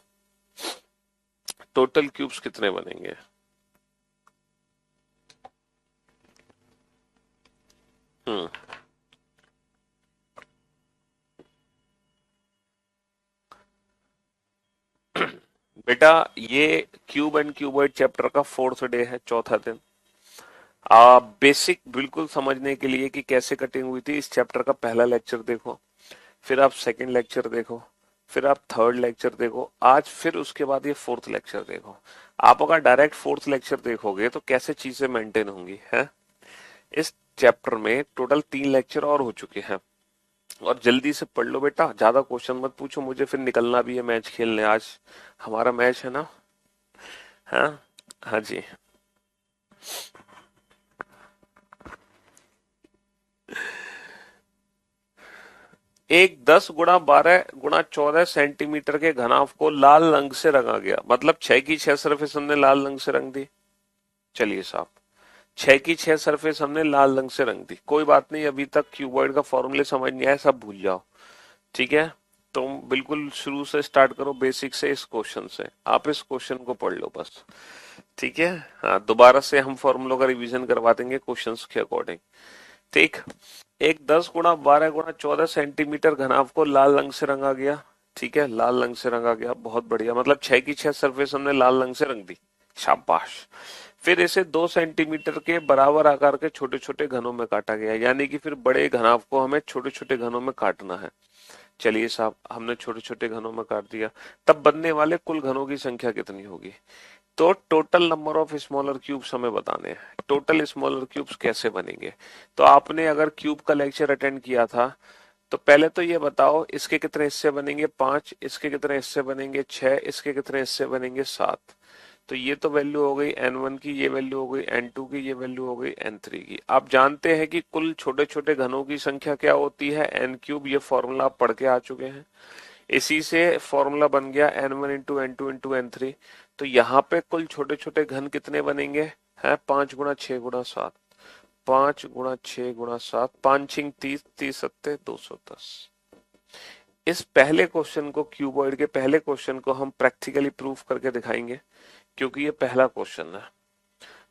total cubes कितने बनेंगे? हम्म बेटा ये cube and cuboid chapter का 4th day है, चौथा दिन। बेसिक बिल्कुल समझने के लिए कि कैसे कटिंग हुई थी, इस चैप्टर का पहला लेक्चर देखो, फिर आप सेकंड लेक्चर देखो, फिर आप थर्ड लेक्चर देखो आज, फिर उसके बाद ये 4th लेक्चर देखो। आप अगर डायरेक्ट 4th लेक्चर देखोगे तो कैसे चीजें मेंटेन होंगी है। इस चैप्टर में टोटल 3 लेक्चर और हो चुके हैं। और जल्दी से पढ़ लो बेटा, ज्यादा क्वेश्चन मत पूछो, मुझे फिर निकलना भी है मैच खेलने। आज हमारा मैच है ना। हाँ, हाँ जी। एक 10 × 12 × 14 सेंटीमीटर के घनाभ को लाल रंग से रंगा गया, मतलब 6 की 6 सरफेस हमने लाल रंग से रंग दी। चलिए साहब, 6 की 6 सरफेस हमने लाल रंग से रंग दी। कोई बात नहीं, अभी तक क्यूबॉइड का फॉर्मूले समझ नहीं आया, सब भूल जाओ। ठीक है, तुम बिल्कुल शुरू से स्टार्ट करो, बेसिक से, इस क्वेश्चन से। आप इस क्वेश्चन को पढ़ लो बस। ठीक है, हाँ, दोबारा से हम फॉर्मूलों का रिवीजन करवा देंगे क्वेश्चंस के अकॉर्डिंग। ठीक, एक 10 × 12 × 14 सेंटीमीटर घनाभ को लाल रंग से रंगा गया। ठीक है, लाल रंग से रंगा गया, बहुत बढ़िया, मतलब 6 की 6 सरफेस हमने लाल रंग से रंग दी। शाबाश। फिर इसे 2 सेंटीमीटर के बराबर आकार के छोटे छोटे घनों में काटा गया, यानी कि फिर बड़े घनाभ को हमें छोटे छोटे घनों में काटना है। चलिए साहब, हमने छोटे छोटे घनों में काट दिया। तब बनने वाले कुल घनों की संख्या कितनी होगी? तो total number of smaller cubes हमें बताने हैं। टोटल स्मॉलर क्यूब्स कैसे बनेंगे? तो आपने अगर क्यूब का लेक्चर अटेंड किया था तो पहले तो ये बताओ इसके कितने हिस्से बनेंगे? 5। इसके कितने हिस्से बनेंगे? 6। इसके कितने हिस्से बनेंगे? 7। तो ये तो वैल्यू हो गई n1 की, ये वैल्यू हो गई n2 की, ये वैल्यू हो गई n3 की। आप जानते हैं कि कुल छोटे छोटे घनों की संख्या क्या होती है? n3। ये फॉर्मूला आप पढ़ के आ चुके हैं। इसी से फॉर्मूला बन गया n1 into n2 into n3। तो यहाँ पे कुल छोटे छोटे घन कितने बनेंगे? है 5 × 6 × 7। 5 × 6 × 7, 5×6 = 30, 30 सत्ते 210। इस पहले क्वेश्चन को, क्यूबॉइड के पहले क्वेश्चन को हम प्रैक्टिकली प्रूफ करके दिखाएंगे, क्योंकि ये पहला क्वेश्चन है।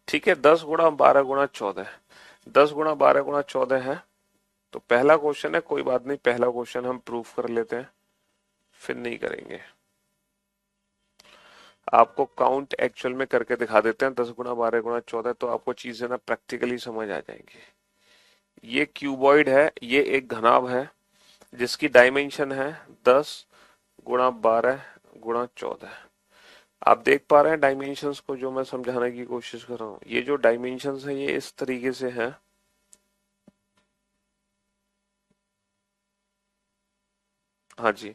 ठीक है, 10 × 12 × 14, 10 × 12 × 14 है। तो पहला क्वेश्चन है, कोई बात नहीं, पहला क्वेश्चन हम प्रूफ कर लेते हैं, फिर नहीं करेंगे। आपको काउंट एक्चुअल में करके दिखा देते हैं, 10 × 12 × 14, तो आपको चीजें ना प्रैक्टिकली समझ आ जाएंगी। ये क्यूबॉइड है, ये एक घनाभ है जिसकी डायमेंशन है 10 × 12 × 14। आप देख पा रहे हैं डायमेंशंस को जो मैं समझाने की कोशिश कर रहा हूं? ये जो डायमेंशंस है ये इस तरीके से है। हाँ जी,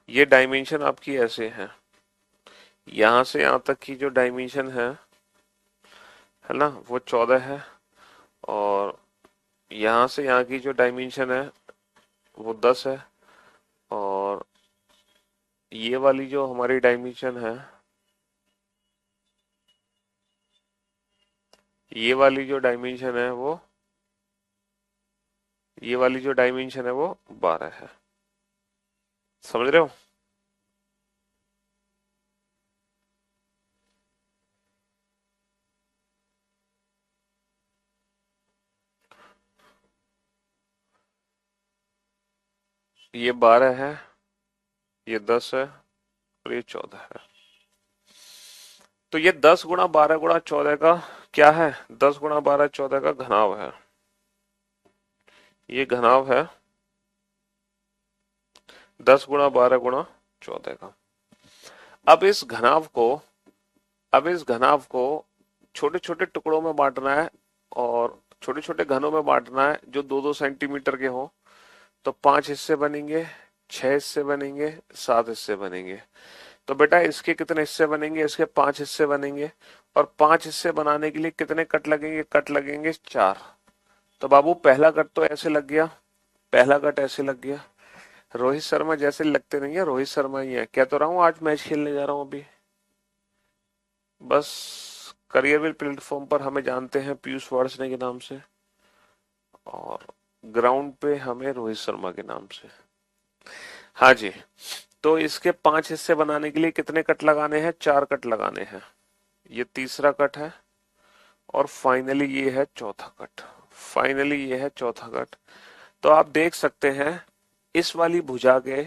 ये डायमेंशन आपकी ऐसे है, यहां से यहां तक की जो डायमेंशन है ना, वो 14 है। और यहां से यहाँ की जो डायमेंशन है वो 10 है, और ये वाली जो हमारी डायमेंशन है, ये वाली जो डायमेंशन है वो, ये वाली जो डायमेंशन है वो 12 है। समझ रहे हो? ये 12 है, ये 10 है, और ये 14 है। तो ये 10 गुणा 12 गुणा 14 का क्या है? 10 गुणा 12 14 का घनाव है। ये घनाव है 10 गुणा 12 गुणा 14 का। अब इस घनाव को अब इस घनाव को छोटे छोटे टुकड़ों में बांटना है, और छोटे छोटे घनों में बांटना है जो 2-2 सेंटीमीटर के हो। तो 5 हिस्से बनेंगे, 6 हिस्से बनेंगे, 7 हिस्से बनेंगे। तो बेटा इसके कितने हिस्से बनेंगे? इसके 5 हिस्से बनेंगे। और 5 हिस्से बनाने के लिए कितने कट लगेंगे? कट लगेंगे 4। तो बाबू पहला कट तो ऐसे लग गया, पहला कट ऐसे लग गया। रोहित शर्मा जैसे लगते नहीं है, रोहित शर्मा ही है। कह तो रहा हूँ आज मैच खेलने जा रहा हूँ अभी। बस करियरविल प्लेटफॉर्म पर हमें जानते हैं पीयूष वार्ष्णेय के नाम से, और ग्राउंड पे हमें रोहित शर्मा के नाम से। हाँ जी। तो इसके 5 हिस्से बनाने के लिए कितने कट लगाने हैं? 4 कट लगाने हैं। ये तीसरा कट है, और फाइनली ये है चौथा कट। फाइनली ये है चौथा कट। तो आप देख सकते हैं इस वाली भुजा के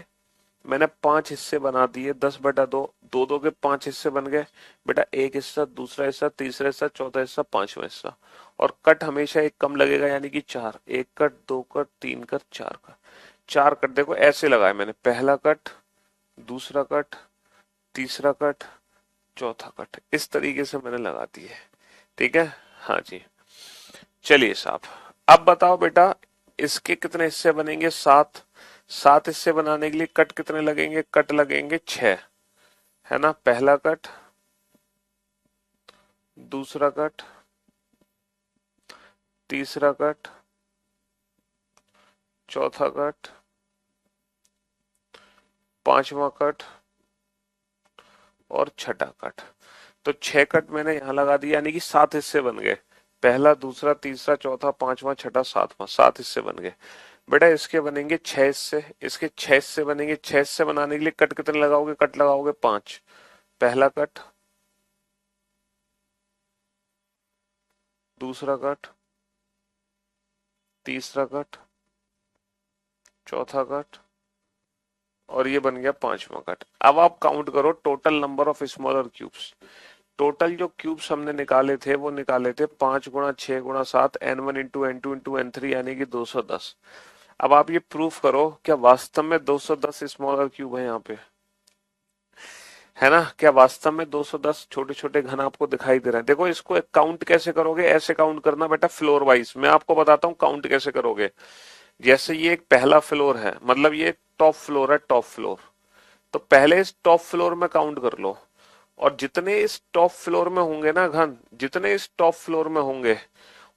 मैंने 5 हिस्से बना दिए, 10/2। दो दो के 5 हिस्से बन गए। बेटा एक हिस्सा, दूसरा हिस्सा, तीसरा हिस्सा, चौथा हिस्सा, पांचवा हिस्सा। और कट हमेशा एक कम लगेगा, यानी कि 4। एक कट, दो कट, तीन कट, 4 कट। 4 कट देखो ऐसे लगाए मैंने, पहला कट, दूसरा कट, तीसरा कट, चौथा कट, इस तरीके से मैंने लगा दिए। ठीक है? हाँ जी। चलिए साहब, अब बताओ बेटा इसके कितने हिस्से बनेंगे? 7। 7 हिस्से बनाने के लिए कट कितने लगेंगे? कट लगेंगे 6, है ना? पहला कट, दूसरा कट, तीसरा कट, चौथा कट, पांचवा कट, और छठा कट। तो 6 कट मैंने यहां लगा दिया, यानी कि 7 हिस्से बन गए। पहला, दूसरा, तीसरा, चौथा, पांचवा, छठा, सातवां, 7 हिस्से बन गए। बेटा इसके बनेंगे 6 हिस्से, इसके 6 हिस्से बनेंगे। 6 हिस्से बनाने के लिए कट कितने लगाओगे? कट लगाओगे 5। पहला कट, दूसरा कट, तीसरा कट, चौथा कट, और ये बन गया पांचवा कट। अब आप काउंट करो total number of smaller cubes. Total जो क्यूब्स हमने निकाले थे वो निकाले थे 5 गुणा 6 गुणा 7 n1 × n2 × n3, यानी कि 210। अब आप ये प्रूफ करो क्या वास्तव में 210 स्मॉलर क्यूब है यहाँ पे? है ना? क्या वास्तव में 210 छोटे छोटे घन आपको दिखाई दे रहे हैं? देखो इसको काउंट कैसे करोगे? ऐसे काउंट करना बेटा, फ्लोर वाइज। मैं आपको बताता हूँ काउंट कैसे करोगे। जैसे ये एक पहला फ्लोर है, मतलब ये टॉप फ्लोर है, टॉप फ्लोर। तो पहले इस टॉप फ्लोर में काउंट कर लो, और जितने इस टॉप फ्लोर में होंगे ना घन, जितने इस टॉप फ्लोर में होंगे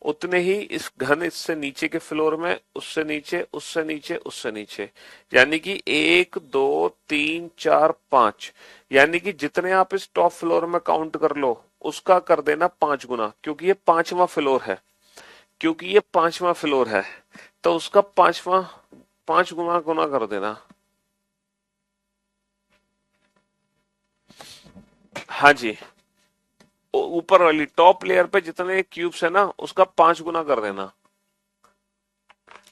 उतने ही इस घन इससे नीचे के फ्लोर में, उससे नीचे, उससे नीचे, उससे नीचे। यानी कि 1 2 3 4 5, यानी कि जितने आप इस टॉप फ्लोर में काउंट कर लो उसका कर देना 5 गुना, क्योंकि ये पांचवा फ्लोर है। क्योंकि ये पांचवा फ्लोर है तो उसका पांचवा, 5 गुना गुना कर देना। हाँ जी। ऊपर वाली टॉप लेयर पे जितने क्यूब्स है ना उसका 5 गुना कर देना।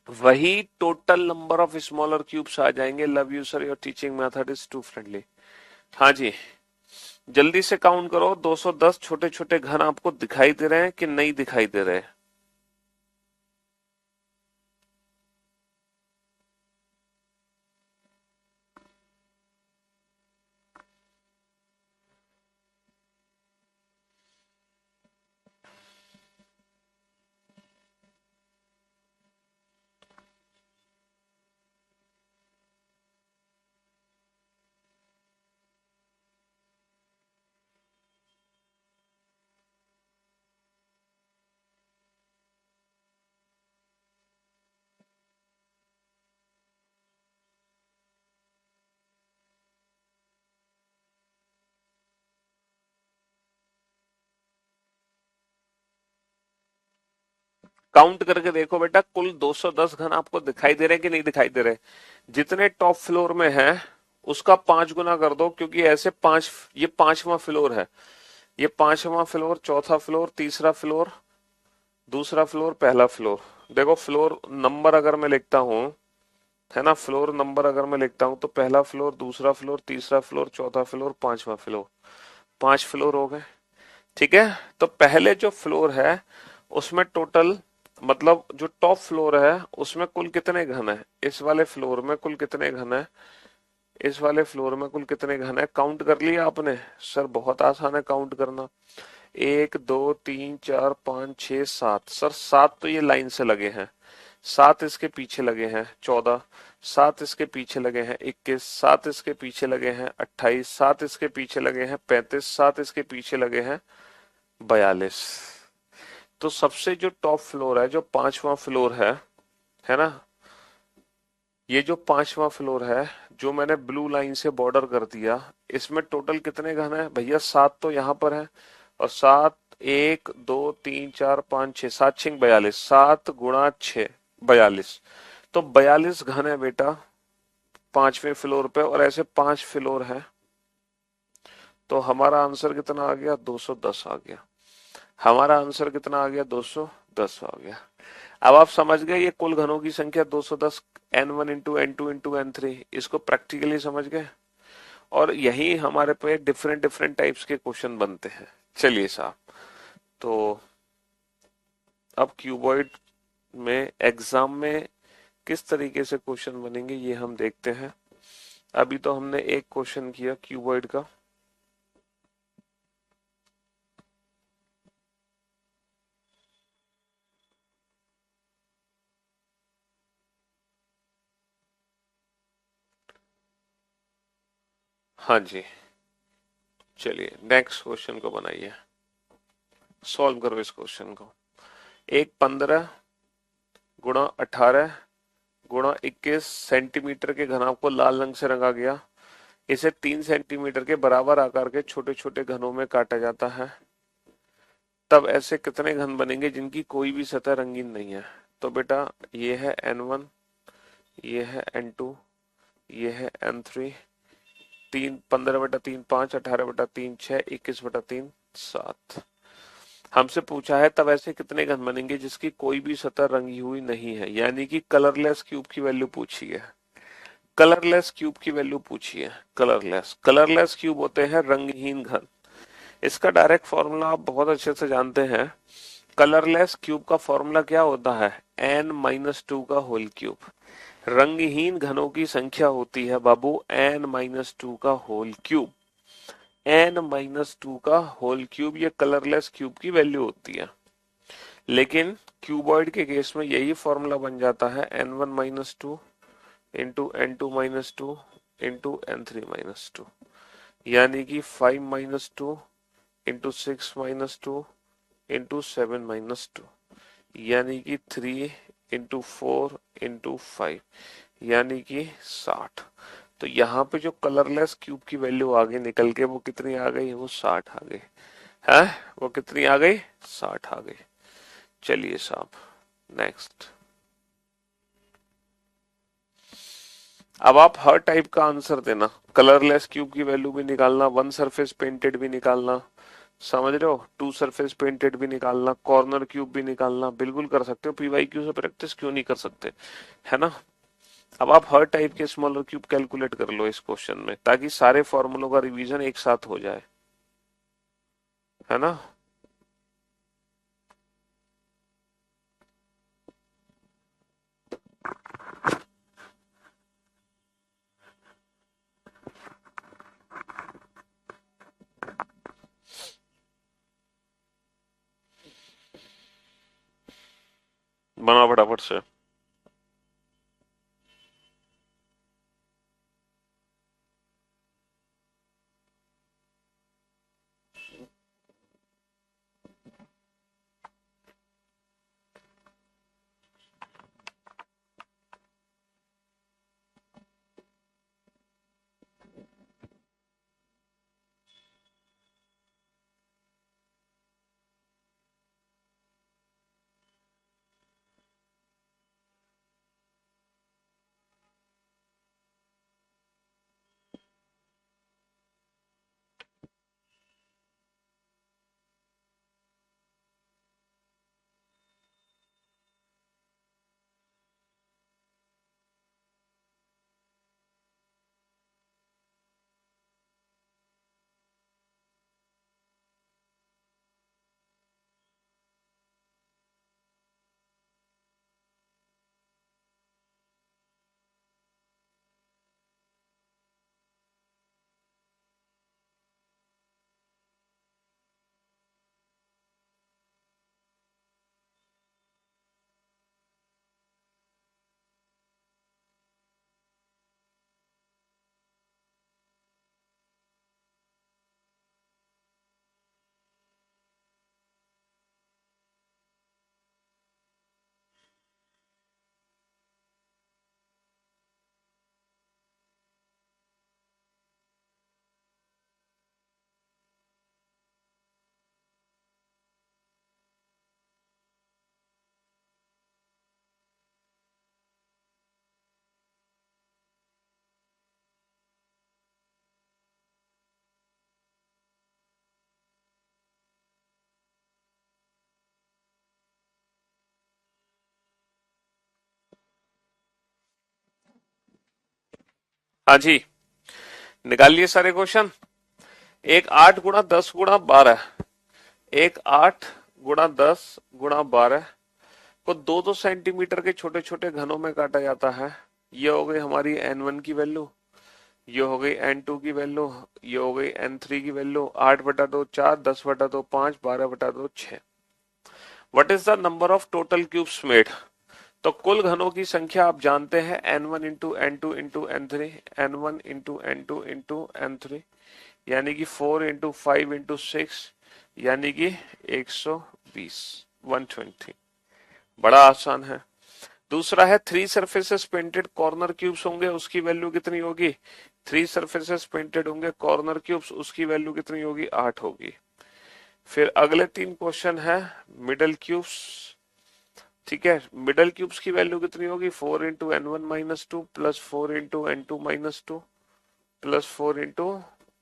वही total number of smaller cubes आ जाएंगे। Love you sir, your teaching method is too friendly. हाँ जी। जल्दी से काउंट करो, 210 छोटे छोटे घन आपको दिखाई दे रहे हैं कि नहीं दिखाई दे रहे? काउंट करके देखो बेटा, कुल 210 घन आपको दिखाई दे रहे हैं कि नहीं दिखाई दे रहे? जितने टॉप फ्लोर में है उसका 5 गुना कर दो, क्योंकि ऐसे पांच, ये पांचवा फ्लोर है, ये पांचवा फ्लोर, चौथा फ्लोर, तीसरा फ्लोर, दूसरा फ्लोर, पहला फ्लोर। देखो फ्लोर नंबर अगर मैं लिखता हूं, है ना, फ्लोर नंबर अगर मैं लिखता हूं तो पहला फ्लोर, दूसरा फ्लोर, तीसरा फ्लोर, चौथा फ्लोर, पांचवा फ्लोर, 5 फ्लोर हो गए। ठीक है। तो पहले जो फ्लोर है उसमें टोटल, मतलब जो टॉप फ्लोर है उसमें कुल कितने घन है, इस वाले फ्लोर में कुल कितने घन है, इस वाले फ्लोर में कुल कितने घन है, काउंट कर लिया आपने? सर बहुत आसान है काउंट करना। 1 2 3 4 5 6 7, सर 7 तो ये लाइन से लगे हैं, 7 इसके पीछे लगे हैं 14, 7 इसके पीछे लगे हैं 21, 7 इसके पीछे लगे हैं 28, 7 इसके पीछे लगे हैं 35, 7 इसके पीछे लगे हैं 42। तो सबसे जो टॉप फ्लोर है, जो पांचवा फ्लोर है ना, ये जो पांचवा फ्लोर है, जो मैंने ब्लू लाइन से बॉर्डर कर दिया, इसमें टोटल कितने घन है भैया? 7 तो यहाँ पर है, और 7, 1 2 3 4 5 6, 7 6 42, 7 गुणा 6, 42। तो 42 घन है बेटा पांचवें फ्लोर पे, और ऐसे 5 फ्लोर है। तो हमारा आंसर कितना आ गया? 210 आ गया। हमारा आंसर कितना आ गया? 210 आ गया। अब आप समझ गए ये कुल घनों की संख्या 210, n1 into n2 into n3, इसको प्रैक्टिकली समझ गए। और यही हमारे पे डिफरेंट डिफरेंट टाइप्स के क्वेश्चन बनते हैं। चलिए साहब, तो अब क्यूबॉइड में एग्जाम में किस तरीके से क्वेश्चन बनेंगे ये हम देखते हैं। अभी तो हमने एक क्वेश्चन किया क्यूबॉइड का। हाँ जी, चलिए नेक्स्ट क्वेश्चन को बनाइए, सॉल्व करो इस क्वेश्चन को। एक 15 गुणा 18 गुणा 21 सेंटीमीटर के घनाभ को लाल रंग से रंगा गया। इसे 3 सेंटीमीटर के बराबर आकार के छोटे छोटे घनों में काटा जाता है। तब ऐसे कितने घन बनेंगे जिनकी कोई भी सतह रंगीन नहीं है? तो बेटा ये है n1, ये है n2, ये है n3। 15/3 5, 18/3 6, 21/3 7। हमसे पूछा है तब ऐसे कितने घन बनेंगे जिसकी कोई भी सतह रंगी हुई नहीं है, यानी कि कलरलेस क्यूब की वैल्यू पूछी है। कलरलेस क्यूब की वैल्यू पूछी है। कलरलेस, कलरलेस क्यूब होते हैं रंगहीन घन। इसका डायरेक्ट फॉर्मूला आप बहुत अच्छे से जानते हैं। कलरलेस क्यूब का फॉर्मूला क्या होता है? n-2 का होल क्यूब। रंगहीन घनों की संख्या होती है बाबू n-2 का होल क्यूब। n-2 का होल क्यूब, ये कलरलेस क्यूब की वैल्यू होती है। लेकिन क्यूबॉइड के केस में यही फॉर्मूला बन जाता है n1-2 into n2-2 into n3-2, यानी कि 5-2 इंटू 6-2 इंटू 7-2, यानी कि 3 इंटू 4 इंटू 5, यानी कि 60। तो यहाँ पे जो कलरलेस क्यूब की वैल्यू आगे निकल के वो कितनी आ गई? वो 60 आ गई है। वो कितनी आ गई? 60 आ गई। चलिए साहब नेक्स्ट। अब आप हर टाइप का आंसर देना, कलरलेस क्यूब की वैल्यू भी निकालना, वन सरफेस पेंटेड भी निकालना, समझ रहे हो, टू सरफेस पेंटेड भी निकालना, कॉर्नर क्यूब भी निकालना, बिल्कुल कर सकते हो। पीवाईक्यू से प्रैक्टिस क्यों नहीं कर सकते, है ना। अब आप हर टाइप के स्मॉलर क्यूब कैलकुलेट कर लो इस क्वेश्चन में, ताकि सारे फॉर्मूलों का रिवीजन एक साथ हो जाए, है ना। बना फटाफट से। हाँ जी, निकालिए सारे क्वेश्चन। एक 8 × 10 × 12, एक 8 × 10 × 12 को 2-2 सेंटीमीटर के छोटे छोटे घनों में काटा जाता है। ये हो गई हमारी n1 की वैल्यू, ये हो गई n2 की वैल्यू, ये हो गई n3 की value. 8/2 4, 10/2 5, 12/2 6। What is the number of total cubes made? तो कुल घनों की संख्या आप जानते हैं n1 into n2 into n3, n1 into n2 into n3, यानी कि 4 इंटू 5 इंटू 6, यानी कि 120, 120। बड़ा आसान है। दूसरा है 3 सरफेसेस पेंटेड कॉर्नर क्यूब्स होंगे, उसकी वैल्यू कितनी होगी? 3 सरफेसेस पेंटेड होंगे कॉर्नर क्यूब्स, उसकी वैल्यू कितनी होगी? 8 होगी। फिर अगले 3 क्वेश्चन है मिडल क्यूब्स। ठीक है, मिडल क्यूब्स की वैल्यू कितनी होगी? 4 into n1 minus 2 plus 4 into n2 minus 2 plus 4 into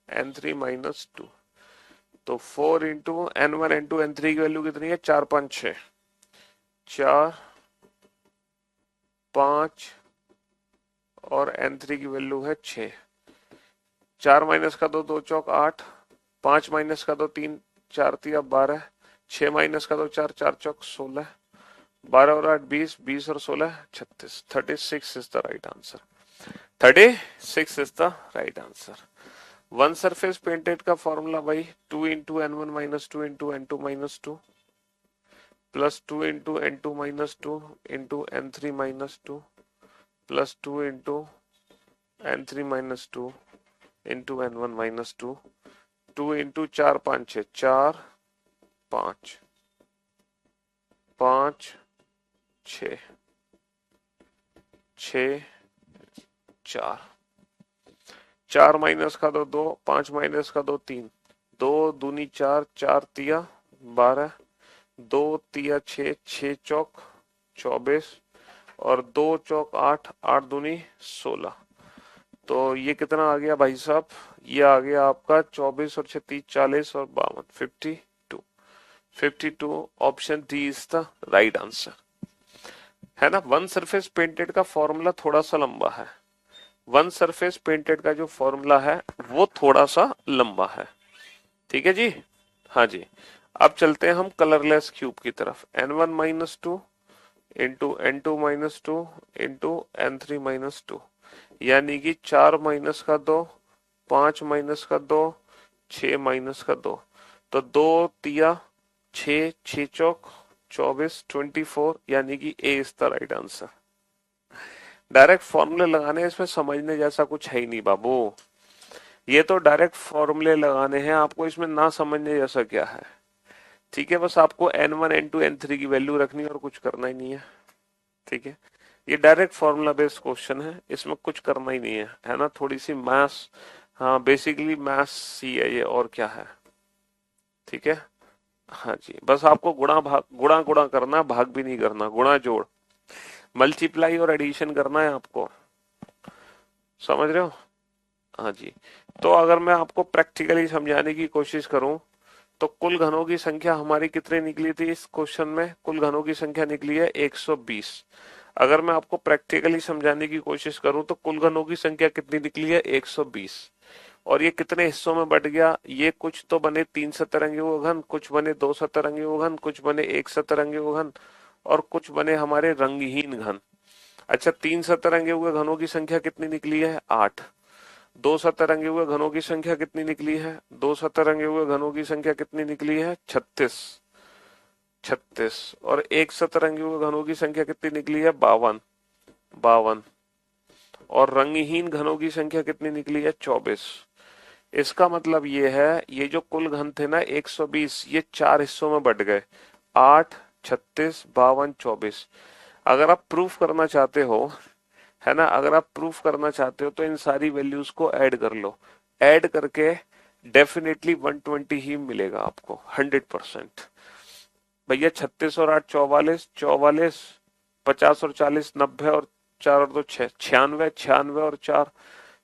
n3 minus 2। तो 4 इंटू n1 n2 n3 की वैल्यू कितनी है? 4 5 6, 4 5 और n3 की वैल्यू है 6। 4 माइनस का 2, 2 चौक 8, 5 माइनस का 2, 3 4 तिया 12, 6 माइनस का 2, 4 4 चौक 16, 12 और 8 20, 20 और 16 36। 36 is the right answer. 36 is the right answer. One surface painted का फॉर्मूला भाई 2 into n1 minus 2 into n2 minus 2 plus 2 into n2 minus 2 into n3 minus 2 plus 2 into n3 minus 2 into n1 minus 2, 2 into 4 5 6, 4 5 5 6 6 4, 4 minus का 2, 2 5 minus का 2 3, 2 दूनी 4, 4 तिया 12, 2 तिया 6, 6 चौक 24 और 2 चौक 8, 8 दूनी 16। तो ये कितना आ गया भाई साहब? ये आ गया आपका 24 और 36 40 और 52, 52। 52 option D is the right answer, है ना। वन सरफेस पेंटेड का फॉर्मूला थोड़ा सा लंबा है। वन सरफेस पेंटेड का जो फॉर्मूला है वो थोड़ा सा लंबा है। ठीक है जी, हाँ जी। अब चलते हैं हम कलरलेस क्यूब की तरफ। n1 minus 2 into n2 minus 2 into n3 minus 2, यानी कि 4 माइनस का 2, 5 माइनस का 2, 6 माइनस का 2। तो 2 तिया 6, 6 चौक 24, 24, यानी कि A is the right answer. Direct फॉर्मूले लगाने, इसमें समझने जैसा कुछ है ही नहीं बाबू। ये तो डायरेक्ट फॉर्मूले लगाने हैं, आपको इसमें ना समझने जैसा क्या है। ठीक है, बस आपको n1 n2 n3 की वैल्यू रखनी है और कुछ करना ही नहीं है। ठीक है, ये डायरेक्ट फॉर्मूला बेस्ड क्वेश्चन है, इसमें कुछ करना ही नहीं है ना। थोड़ी सी मैथ्स, हाँ बेसिकली मैथ्स ही है ये, और क्या है। ठीक है, हाँ जी, बस आपको गुणा भाग गुणा गुणा करना, भाग भी नहीं करना, गुणा जोड़ मल्टीप्लाई और एडिशन करना है आपको, समझ रहे हो। हाँ जी, तो अगर मैं आपको प्रैक्टिकली समझाने की कोशिश करूं तो कुल घनों की संख्या हमारी कितनी निकली थी इस क्वेश्चन में? कुल घनों की संख्या निकली है 120। अगर मैं आपको प्रैक्टिकली समझाने की कोशिश करूं तो कुल घनों की संख्या कितनी निकली है? 120। और ये कितने हिस्सों में बट गया? ये कुछ तो बने 3 सतरंगी घन, कुछ बने 2 सतरंगी घन, कुछ बने 1 सतरंगी घन और कुछ बने हमारे रंगहीन घन। अच्छा, 3 सतरंगे हुए घनों की संख्या कितनी निकली है? 8। 2 सतरंगे हुए घनों की संख्या कितनी निकली है? 2 सतरंगे हुए घनों की संख्या कितनी निकली है? 36। 36 और 1 सतरंगी हुए घनों की संख्या कितनी निकली है? 52। 52 और रंगहीन घनों की संख्या कितनी निकली है? 24। इसका मतलब ये है, ये जो कुल घन थे ना 120, ये 4 हिस्सों में बट गए, 8 36 52 24। अगर आप प्रूफ करना चाहते हो, है ना, अगर आप प्रूफ करना चाहते हो तो इन सारी वैल्यूज को ऐड कर लो। ऐड करके डेफिनेटली 120 ही मिलेगा आपको 100%। भैया 36 और 8 44, 44 50 और 40 90 और 4 और 2 96, 96 और 4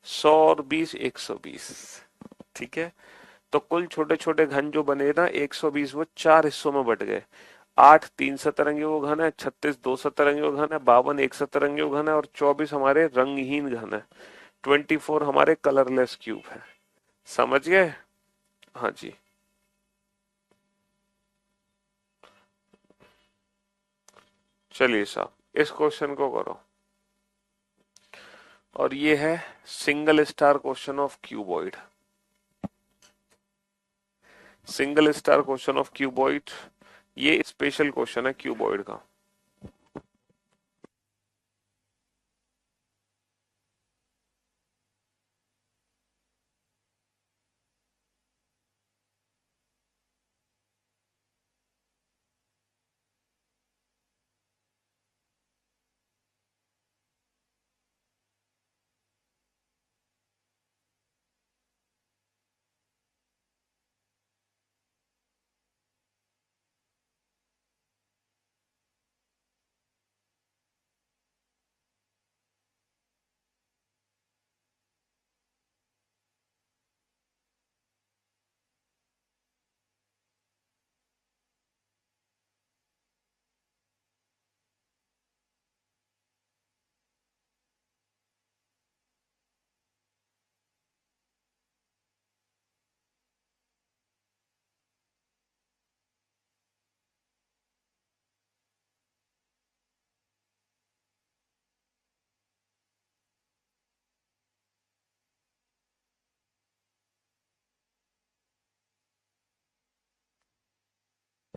100 और 20 120। ठीक है, तो कुल छोटे छोटे घन जो बने ना 120, वो 4 हिस्सों में बट गए। 8 3 सतरंगी वो घन है, 36 2 सतरंगी वो घन है, 52 1 सतरंगी वो घन है और 24 हमारे रंगहीन घन है। 24 हमारे कलरलेस क्यूब है। समझ गए? हाँ जी। चलिए साहब इस क्वेश्चन को करो। और ये है single star question of cuboid. Single star question of cuboid, ये स्पेशल क्वेश्चन है क्यूबॉइड का।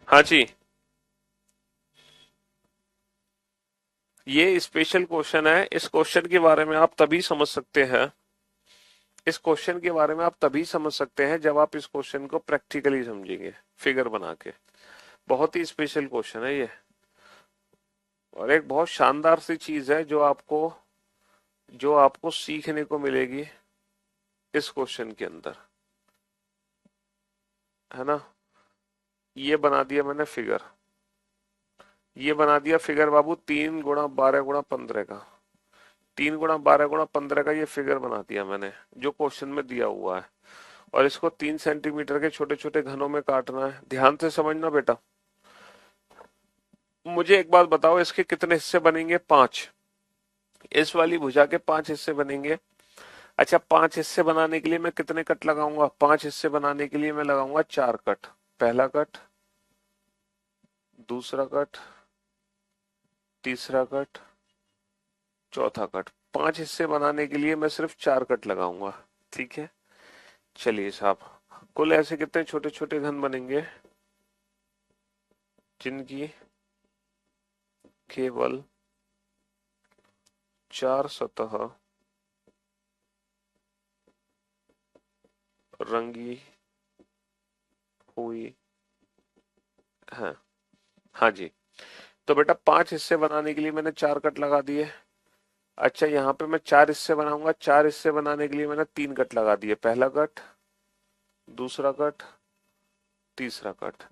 हाँ जी, ये स्पेशल क्वेश्चन है। इस क्वेश्चन के बारे में आप तभी समझ सकते हैं, इस क्वेश्चन के बारे में आप तभी समझ सकते हैं जब आप इस क्वेश्चन को प्रैक्टिकली समझेंगे, फिगर बना के। बहुत ही स्पेशल क्वेश्चन है ये, और एक बहुत शानदार सी चीज है जो आपको सीखने को मिलेगी इस क्वेश्चन के अंदर, है ना। ये बना दिया मैंने फिगर, ये बना दिया फिगर बाबू 3 × 12 × 15 का। 3 × 12 × 15 का ये फिगर बना दिया मैंने, जो क्वेश्चन में दिया हुआ है। और इसको 3 सेंटीमीटर के छोटे छोटे घनों में काटना है। ध्यान से समझना बेटा। मुझे एक बात बताओ, इसके कितने हिस्से बनेंगे? 5। इस वाली भुजा के 5 हिस्से बनेंगे। अच्छा, 5 हिस्से बनाने के लिए मैं कितने कट लगाऊंगा? 5 हिस्से बनाने के लिए मैं लगाऊंगा 4 कट। पहला कट, दूसरा कट, तीसरा कट, चौथा कट। 5 हिस्से बनाने के लिए मैं सिर्फ 4 कट लगाऊंगा। ठीक है, चलिए साहब, कुल ऐसे कितने छोटे छोटे घन बनेंगे जिनकी केवल 4 सतह रंगी हुई है। हाँ जी, तो बेटा 5 हिस्से बनाने के लिए मैंने 4 कट लगा दिए। अच्छा, यहाँ पे मैं 4 हिस्से बनाऊंगा। 4 हिस्से बनाने के लिए मैंने 3 कट लगा दिए। पहला कट, दूसरा कट, तीसरा कट।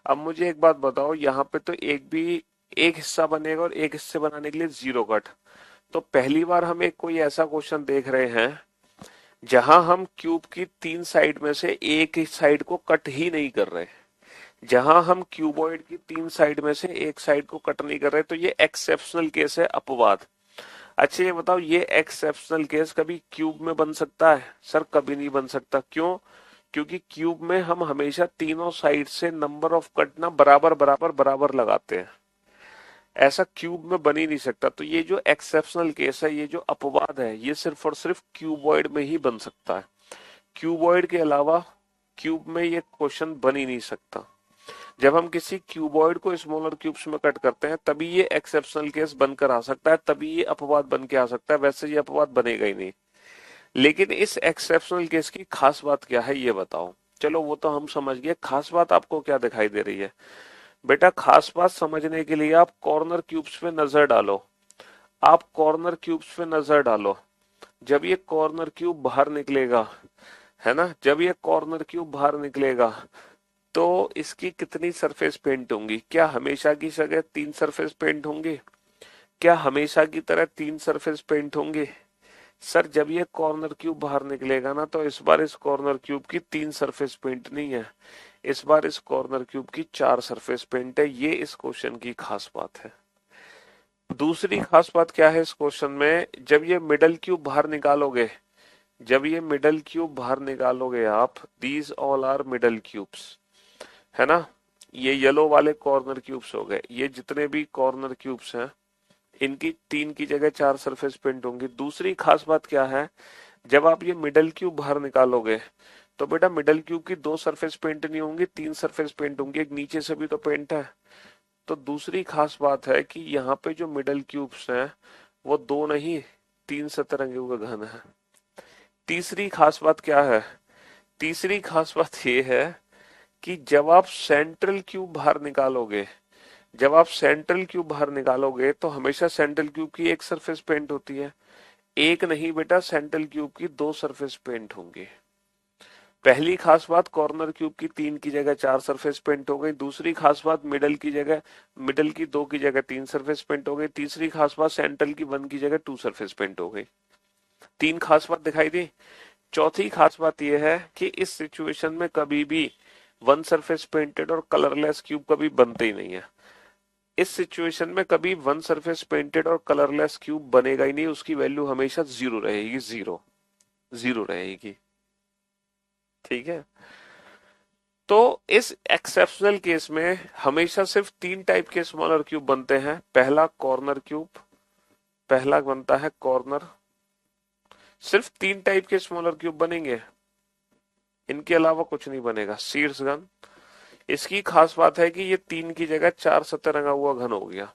अब मुझे एक बात बताओ, यहाँ पे तो एक हिस्सा बनेगा और एक हिस्से बनाने के लिए 0 कट। तो पहली बार हम एक कोई ऐसा क्वेश्चन देख रहे हैं जहां हम क्यूब की 3 साइड में से एक ही साइड को कट ही नहीं कर रहे। जहां हम क्यूबॉइड की 3 साइड में से एक साइड को कट नहीं कर रहे, तो ये एक्सेप्शनल केस है, अपवाद। अच्छा ये बताओ, ये एक्सेप्शनल केस कभी क्यूब में बन सकता है? सर कभी नहीं बन सकता। क्यों? क्योंकि क्यूब में हम हमेशा तीनों साइड से नंबर ऑफ कट ना बराबर बराबर बराबर लगाते हैं। ऐसा क्यूब में बन ही नहीं सकता। तो ये जो एक्सेप्शनल केस है, ये जो अपवाद है, ये सिर्फ और सिर्फ क्यूबॉइड में ही बन सकता है। क्यूबॉइड के अलावा क्यूब में ये क्वेश्चन बन ही नहीं सकता। जब हम किसी क्यूबॉइड को स्मॉलर क्यूब्स में कट करते हैं तभी ये एक्सेप्शनल केस बनकर आ सकता है, तभी ये अपवाद बन के आ सकता है। वैसे ये अपवाद बनेगा ही नहीं। लेकिन इस एक्सेप्शनल केस की खास बात क्या है ये बताओ। चलो वो तो हम समझ गए, खास बात आपको क्या दिखाई दे रही है? बेटा खास बात समझने के लिए आप कॉर्नर क्यूब्स पे नजर डालो। आप कॉर्नर क्यूब्स पे नजर डालो। जब ये कॉर्नर क्यूब बाहर निकलेगा, है ना, जब ये कॉर्नर क्यूब बाहर निकलेगा तो इसकी कितनी सरफेस पेंट होंगी? क्या हमेशा की जगह 3 सरफेस पेंट होंगे? क्या हमेशा की तरह 3 सरफेस पेंट होंगे? सर जब ये कॉर्नर क्यूब बाहर निकलेगा ना, तो इस बार इस कॉर्नर क्यूब की 3 सरफेस पेंट नहीं है, इस बार इस कॉर्नर क्यूब की 4 सरफेस पेंट है। ये इस क्वेश्चन की खास बात है। दूसरी खास बात क्या है इस क्वेश्चन में? जब ये मिडल क्यूब बाहर निकालोगे जब ये मिडल क्यूब बाहर निकालोगे आप, these all are middle cubes, है ना। ये येलो वाले कॉर्नर क्यूब्स हो गए, ये जितने भी कॉर्नर क्यूब्स हैं इनकी 3 की जगह 4 सरफेस पेंट होंगी। दूसरी खास बात क्या है, जब आप ये मिडल क्यूब बाहर निकालोगे तो बेटा मिडल क्यूब की 2 सरफेस पेंट नहीं होंगी, 3 सरफेस पेंट होंगी, एक नीचे से भी तो पेंट है। तो दूसरी खास बात है कि यहाँ पे जो मिडल क्यूब्स हैं वो 2 नहीं 3 सतरंगियों का घन है। तीसरी खास बात क्या है, तीसरी खास बात ये है कि जब आप सेंट्रल क्यूब बाहर निकालोगे, जब आप सेंट्रल क्यूब बाहर निकालोगे तो हमेशा सेंट्रल क्यूब की एक सरफेस पेंट होती है, एक नहीं बेटा, सेंट्रल क्यूब की 2 सरफेस पेंट होंगी। पहली खास बात, कॉर्नर क्यूब की 3 की जगह 4 सरफेस पेंट हो गई। दूसरी खास बात, मिडल की 2 की जगह 3 सरफेस पेंट हो गई। तीसरी खास बात, सेंट्रल की 1 की जगह 2 सरफेस पेंट हो गई। 3 खास बात दिखाई दी। चौथी खास बात यह है कि इस सिचुएशन में कभी भी 1 सरफेस पेंटेड और कलरलेस क्यूब कभी बनते ही नहीं है। इस सिचुएशन में कभी 1 सरफेस पेंटेड और कलरलेस क्यूब बनेगा ही नहीं, उसकी वैल्यू हमेशा 0 रहेगी, 0 0 रहेगी। ठीक है। तो इस एक्सेप्शनल केस में हमेशा सिर्फ 3 टाइप के स्मॉलर क्यूब बनते हैं। पहला कॉर्नर क्यूब, पहला बनता है कॉर्नर। सिर्फ 3 टाइप के स्मॉलर क्यूब बनेंगे, इनके अलावा कुछ नहीं बनेगा। शीर्ष घन, इसकी खास बात है कि ये 3 की जगह 4 सतह रंगा हुआ घन हो गया।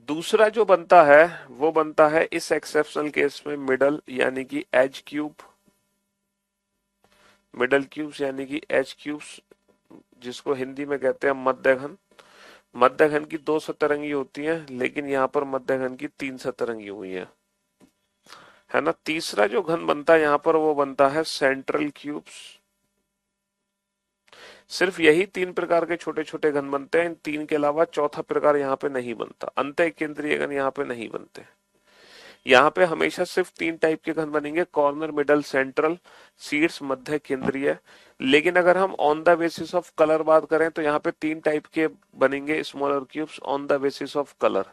दूसरा जो बनता है वो बनता है इस एक्सेप्शनल केस में मिडल यानी कि एज क्यूब, मिडल क्यूब्स यानी कि एच क्यूब्स, जिसको हिंदी में कहते हैं मध्य घन। मध्य घन की 2 सतरंगी होती हैं, लेकिन यहाँ पर मध्य घन की 3 सतरंगी हुई है ना। तीसरा जो घन बनता है यहाँ पर वो बनता है सेंट्रल क्यूब्स। सिर्फ यही 3 प्रकार के छोटे छोटे घन बनते हैं, इन 3 के अलावा चौथा प्रकार यहाँ पे नहीं बनता। अंतः केंद्रीय घन यहाँ पे नहीं बनते। यहाँ पे हमेशा सिर्फ 3 टाइप के घन बनेंगे, कॉर्नर, मिडल, सेंट्रल, शीर्ष, मध्य, केंद्रीय। लेकिन अगर हम on the basis of colour बात करें तो यहाँ पे 3 टाइप के बनेंगे smaller cubes on the basis of colour,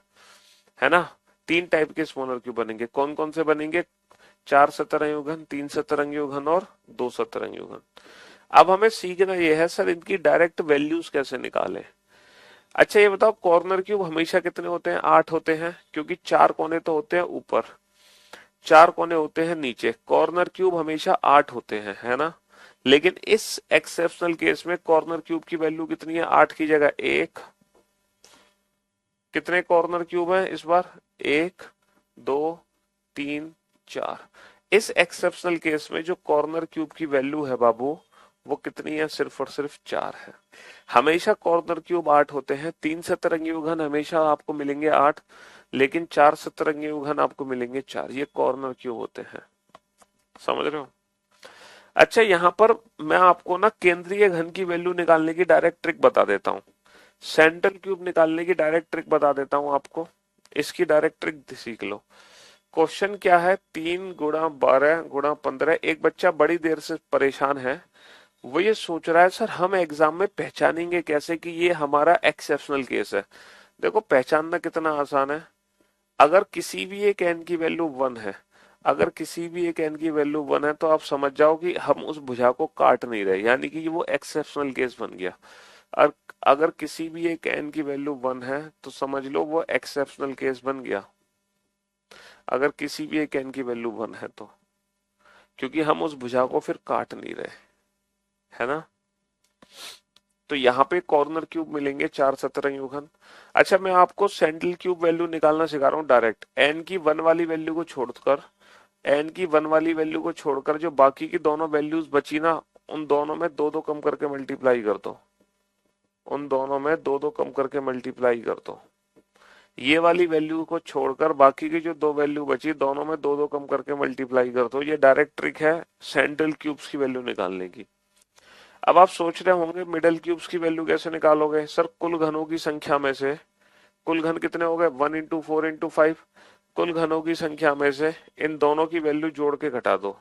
है ना। 3 टाइप के स्मॉलर क्यूब बनेंगे। कौन कौन से बनेंगे? 4 सतरंगी घन, 3 सतरंगी घन और 2 सतरंगी घन। अब हमें सीखना यह है सर इनकी डायरेक्ट वैल्यूज कैसे निकालें। अच्छा ये बताओ, कॉर्नर क्यूब हमेशा कितने होते हैं? 8 होते हैं, क्योंकि 4 कोने तो होते हैं ऊपर, 4 कोने होते हैं नीचे। कॉर्नर क्यूब हमेशा 8 होते हैं, है ना। लेकिन इस एक्सेप्शनल केस में कॉर्नर क्यूब की वैल्यू कितनी है? 8 की जगह 1। कितने कॉर्नर क्यूब हैं इस बार? 1 2 3 4। इस एक्सेप्शनल केस में जो कॉर्नर क्यूब की वैल्यू है बाबू, वो कितनी है? सिर्फ और सिर्फ 4 है। हमेशा कॉर्नर क्यूब 8 होते हैं। 3 सतरंगी घन हमेशा आपको मिलेंगे 8, लेकिन 4 सतरंगी घन आपको मिलेंगे 4। ये कॉर्नर क्यूब होते हैं, समझ रहे हो। अच्छा यहाँ पर मैं आपको ना केंद्रीय घन की वैल्यू निकालने की डायरेक्ट ट्रिक बता देता हूँ। सेंट्रल क्यूब निकालने की डायरेक्ट ट्रिक बता देता हूँ आपको, इसकी डायरेक्ट ट्रिक सीख लो। क्वेश्चन क्या है? 3 गुणा 12 गुणा 15। एक बच्चा बड़ी देर से परेशान है, वो ये सोच रहा है सर हम एग्जाम में पहचानेंगे कैसे कि ये हमारा एक्सेप्शनल केस है। देखो पहचानना कितना आसान है। अगर किसी भी एक एन की वैल्यू 1 है, अगर किसी भी एक एन की वैल्यू 1 है तो आप समझ जाओ कि हम उस भुजा को काट नहीं रहे, यानी कि वो एक्सेप्शनल केस बन गया। और अगर किसी भी एक एन की वैल्यू 1 है तो समझ लो वो एक्सेप्शनल केस बन गया, अगर किसी भी एक एन की वैल्यू 1 है तो, क्योंकि हम उस भुजा को फिर काट नहीं रहे, है ना। तो यहाँ पे कॉर्नर क्यूब मिलेंगे 4 सतरंगी घन। अच्छा मैं आपको सेंट्रल क्यूब वैल्यू निकालना सिखा रहा हूँ डायरेक्ट। एन की 1 वाली वैल्यू को छोड़कर, एन की 1 वाली वैल्यू को छोड़कर जो बाकी की दोनों वैल्यूज बची ना, उन दोनों में 2 2 कम करके मल्टीप्लाई कर दो, उन दोनों में 2 2 कम करके मल्टीप्लाई कर दो। ये वाली वैल्यू को छोड़कर बाकी की जो 2 वैल्यू बची, दोनों में 2 2 कम करके मल्टीप्लाई कर दो। ये डायरेक्ट ट्रिक है सेंट्रल क्यूब्स की वैल्यू निकालने की। अब आप सोच रहे होंगे मिडल क्यूब्स की वैल्यू कैसे निकालोगे? सर कुल घनों की संख्या में से, कुल घन कितने हो गए? 1 इंटू 4 इंटू 5। कुल घनों की संख्या में से इन दोनों की वैल्यू जोड़ के घटा दो,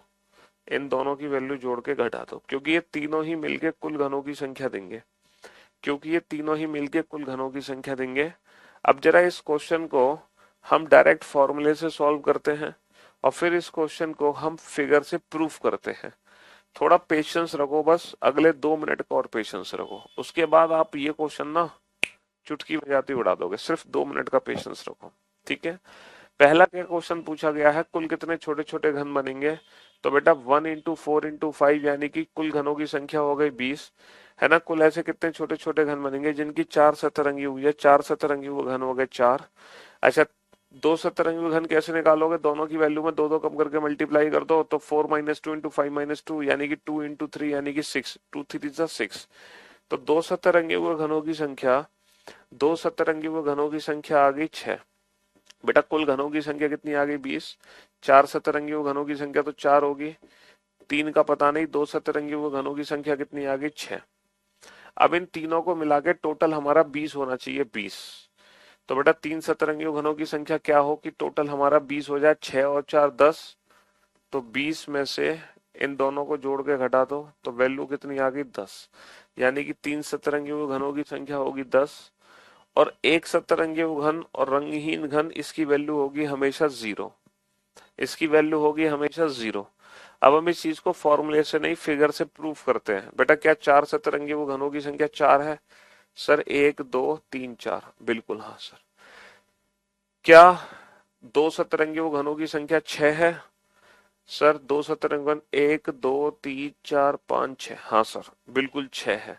इन दोनों की वैल्यू जोड़ के घटा दो, क्योंकि ये तीनों ही मिलके कुल घनों की संख्या देंगे, क्योंकि ये तीनों ही मिलके कुल घनों की संख्या देंगे। अब जरा इस क्वेश्चन को हम डायरेक्ट फॉर्मूले से सॉल्व करते हैं, और फिर इस क्वेश्चन को हम फिगर से प्रूफ करते हैं। थोड़ा पेशेंस रखो, बस अगले 2 मिनट का और पेशेंस रखो, उसके बाद आप ये क्वेश्चन ना चुटकी बजाते उड़ा दोगे। सिर्फ 2 मिनट का पेशेंस रखो, ठीक है। पहला क्या क्वेश्चन पूछा गया है, कुल कितने छोटे छोटे घन बनेंगे। तो बेटा 1 × 4 × 5 यानी कि कुल घनों की संख्या हो गई 20, है ना। कुल ऐसे कितने छोटे छोटे घन बनेंगे जिनकी 4 सतरंगी हुई है, 4 सतरंगी हुए घन हो गए 4। अच्छा, 2 सतरंगी हुए घन कैसे निकालोगे, दोनों की वैल्यू में दो दो कम करके मल्टीप्लाई कर दो, तो 4 - 2 × 5 - 2 यानी कि 2 × 3 यानी कि 6, 2 3 = 6। तो दो सतरंगी हुए घनों की संख्या, दो सतरंगी हुए घनों की संख्या आ गई 6। बेटा कुल घनों की संख्या कितनी आ गई 20। 4 सतरंगी घनों की संख्या तो 4 होगी, 3 का पता नहीं, दो सतरंगी घनों की संख्या कितनी आ गई 6। अब इन तीनों को मिला के टोटल हमारा 20 होना चाहिए, 20। तो बेटा 3 सतरंगी घनों की संख्या क्या हो कि टोटल हमारा 20 हो जाए, 6 और 4 10। तो 20 में से इन दोनों को जोड़ के घटा दो तो वैल्यू कितनी आ गई 10। यानी कि 3 सतरंगी घनों की संख्या होगी 10, और एक सतरंगी घन और रंगहीन घन इसकी वैल्यू होगी हमेशा 0। इसकी वैल्यू होगी हमेशा 0। अब हम इस चीज को फॉर्मूले से नहीं फिगर से प्रूफ करते हैं। बेटा क्या 4 सतरंगी घनों की संख्या 4 है सर? 1 2 3 4, बिल्कुल हाँ सर। क्या दो सतरंगी घनों की संख्या 6 है सर? दो सतरंगी घन 1 2 3 4 5 6, हाँ सर बिल्कुल 6 है।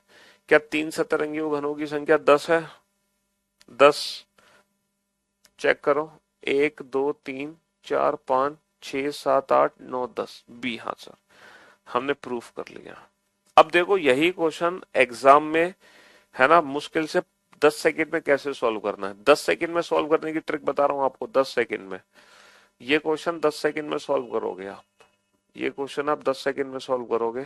क्या तीन सतरंगी घनों की संख्या 10 है? 10, चेक करो, 1 2 3 4 5 6 7 8 9 10, बी हाँ सर, हमने प्रूफ कर लिया। अब देखो यही क्वेश्चन एग्जाम में, है ना, मुश्किल से 10 सेकंड में कैसे सॉल्व करना है। 10 सेकंड में सॉल्व करने की ट्रिक बता रहा हूं आपको। 10 सेकंड में ये क्वेश्चन 10 सेकंड में सॉल्व करोगे आप। ये क्वेश्चन आप 10 सेकंड में सॉल्व करोगे,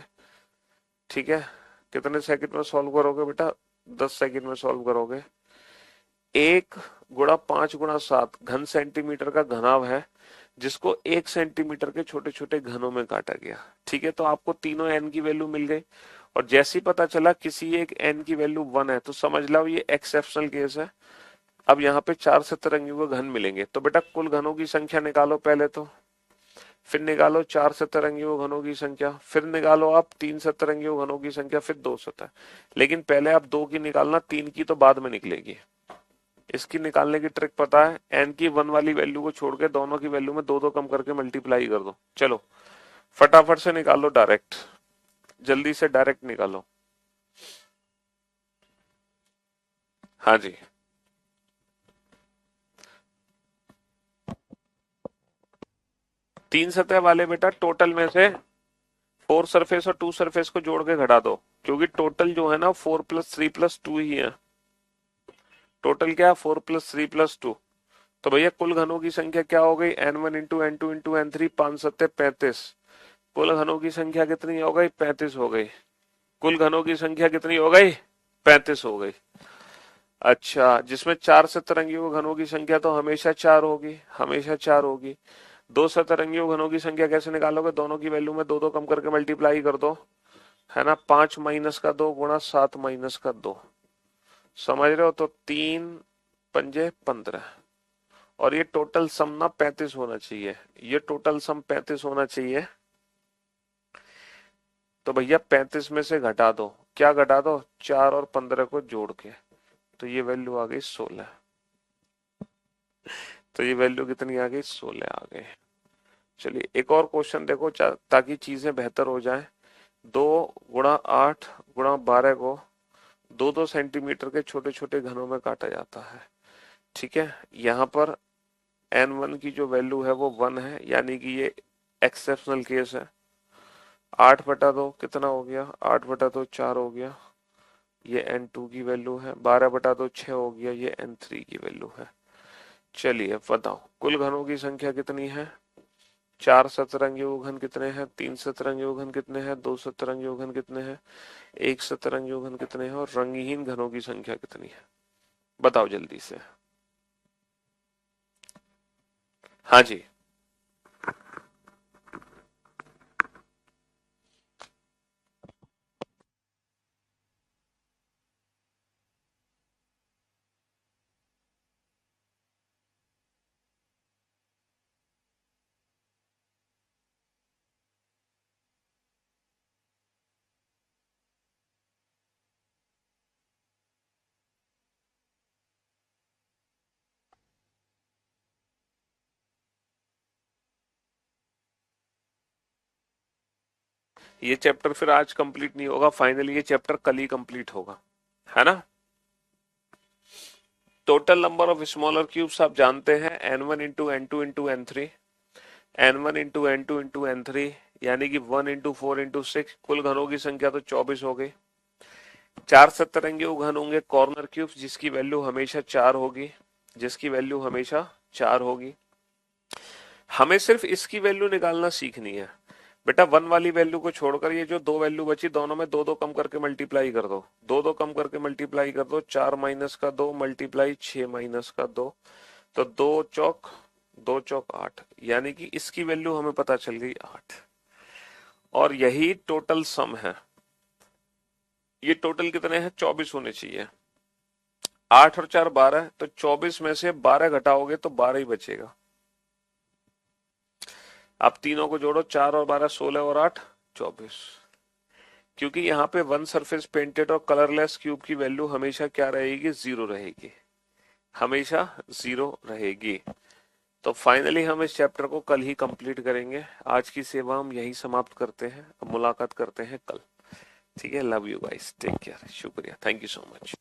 ठीक है। कितने सेकंड में सॉल्व करोगे बेटा? 10 सेकंड में सॉल्व करोगे। 1 × 5 × 7 घन सेंटीमीटर का घनाव है जिसको 1 सेंटीमीटर के छोटे छोटे घनों में काटा गया, ठीक है। तो आपको तीनों एन की वैल्यू मिल गई, और जैसे ही पता चला किसी एक एन की वैल्यू 1 है तो समझ लो ये एक्सेप्शनल केस है। अब यहाँ पे 4 सतरंगी को घन मिलेंगे, तो बेटा कुल घनों की संख्या निकालो पहले तो, फिर निकालो 4 सतरंगी घनों की संख्या, फिर निकालो आप 3 सतरंगी घनों की संख्या, फिर 2 सतर। लेकिन पहले आप 2 की निकालना, 3 की तो बाद में निकलेगी। इसकी निकालने की ट्रिक पता है, एन की 1 वाली वैल्यू को छोड़ के दोनों की वैल्यू में दो दो कम करके मल्टीप्लाई कर दो। चलो फटाफट से निकालो, डायरेक्ट, जल्दी से डायरेक्ट निकालो। हाँ जी, तीन सतह वाले बेटा टोटल में से 4 सरफेस और 2 सरफेस को जोड़ के घटा दो, क्योंकि टोटल जो है ना 4 + 3 + 2 ही है। टोटल क्या है? 4 + 3 + 2। तो भैया कुल घनों की संख्या क्या हो गई? n1 × n2 × n3, 5 सत्ते 35। कुल घनों की संख्या कितनी हो गई? 35 हो गई। कुल घनों की संख्या कितनी हो गई? 35 हो गई। अच्छा, जिसमें 4 सतरंगी घनों की संख्या तो हमेशा 4 होगी, हमेशा 4 होगी। दो सतरंगी घनों की संख्या कैसे निकालोगे? दोनों की वैल्यू में दो दो कम करके मल्टीप्लाई कर दो, है ना। 5 - 2 × 7 - 2, समझ रहे हो? तो 3 पंजे 15, और ये टोटल सम ना 35 होना चाहिए। ये टोटल सम 35 होना चाहिए। तो भैया 35 में से घटा दो, क्या घटा दो? 4 और 15 को जोड़ के, तो ये वैल्यू आ गई 16। तो ये वैल्यू कितनी आ गई? 16 आ गई। चलिए एक और क्वेश्चन देखो ताकि चीजें बेहतर हो जाएं। 2 × 8 × 12 को दो दो सेंटीमीटर के छोटे छोटे घनों में काटा जाता है, ठीक है। यहाँ पर n1 की जो वैल्यू है वो 1 है, यानी कि ये एक्सेप्शनल केस है। 8/2 कितना हो गया? 8/2 4 हो गया, ये n2 की वैल्यू है। 12/2 6 हो गया, ये n3 की वैल्यू है। चलिए बताओ कुल घनों की संख्या कितनी है? 4 सतरंगी घन कितने हैं? 3 सतरंगी घन कितने हैं? 2 सतरंगी घन कितने हैं? 1 सतरंगी घन कितने हैं? और रंगहीन घनों की संख्या कितनी है? बताओ जल्दी से। हाँ जी, ये चैप्टर फिर आज कंप्लीट नहीं होगा, फाइनली ये चैप्टर कल ही कंप्लीट होगा, है ना। Total number of smaller cubes आप जानते हैं n1 into n2 into n3, n1 into n2 into n3, यानी कि 1 इंटू 4 इंटू 6, कुल घनों की संख्या तो 24 हो गई। 4 सतरंगी घन होंगे कॉर्नर क्यूब्स, जिसकी वैल्यू हमेशा 4 होगी, जिसकी वैल्यू हमेशा 4 होगी। हमें सिर्फ इसकी वैल्यू निकालना सीखनी है बेटा। 1 वाली वैल्यू को छोड़कर ये जो दो वैल्यू बची, दोनों में दो दो कम करके मल्टीप्लाई कर दो, दो दो कम करके मल्टीप्लाई कर दो, 4 माइनस का 2 मल्टीप्लाई 6 माइनस का 2, तो 2 चौक 8, यानी कि इसकी वैल्यू हमें पता चल गई 8। और यही टोटल सम है। ये टोटल कितने हैं? 24 होने चाहिए। 8 और 4 12, तो 24 में से 12 घटाओगे तो 12 ही बचेगा। आप तीनों को जोड़ो, 4 और 12 16 और 8 24। क्योंकि यहाँ पे वन सरफेस पेंटेड और कलरलेस क्यूब की वैल्यू हमेशा क्या रहेगी? 0 रहेगी, हमेशा 0 रहेगी। तो फाइनली हम इस चैप्टर को कल ही कंप्लीट करेंगे। आज की सेवा हम यही समाप्त करते हैं, अब मुलाकात करते हैं कल। ठीक है, love you guys, take care, शुक्रिया, थैंक यू सो मच।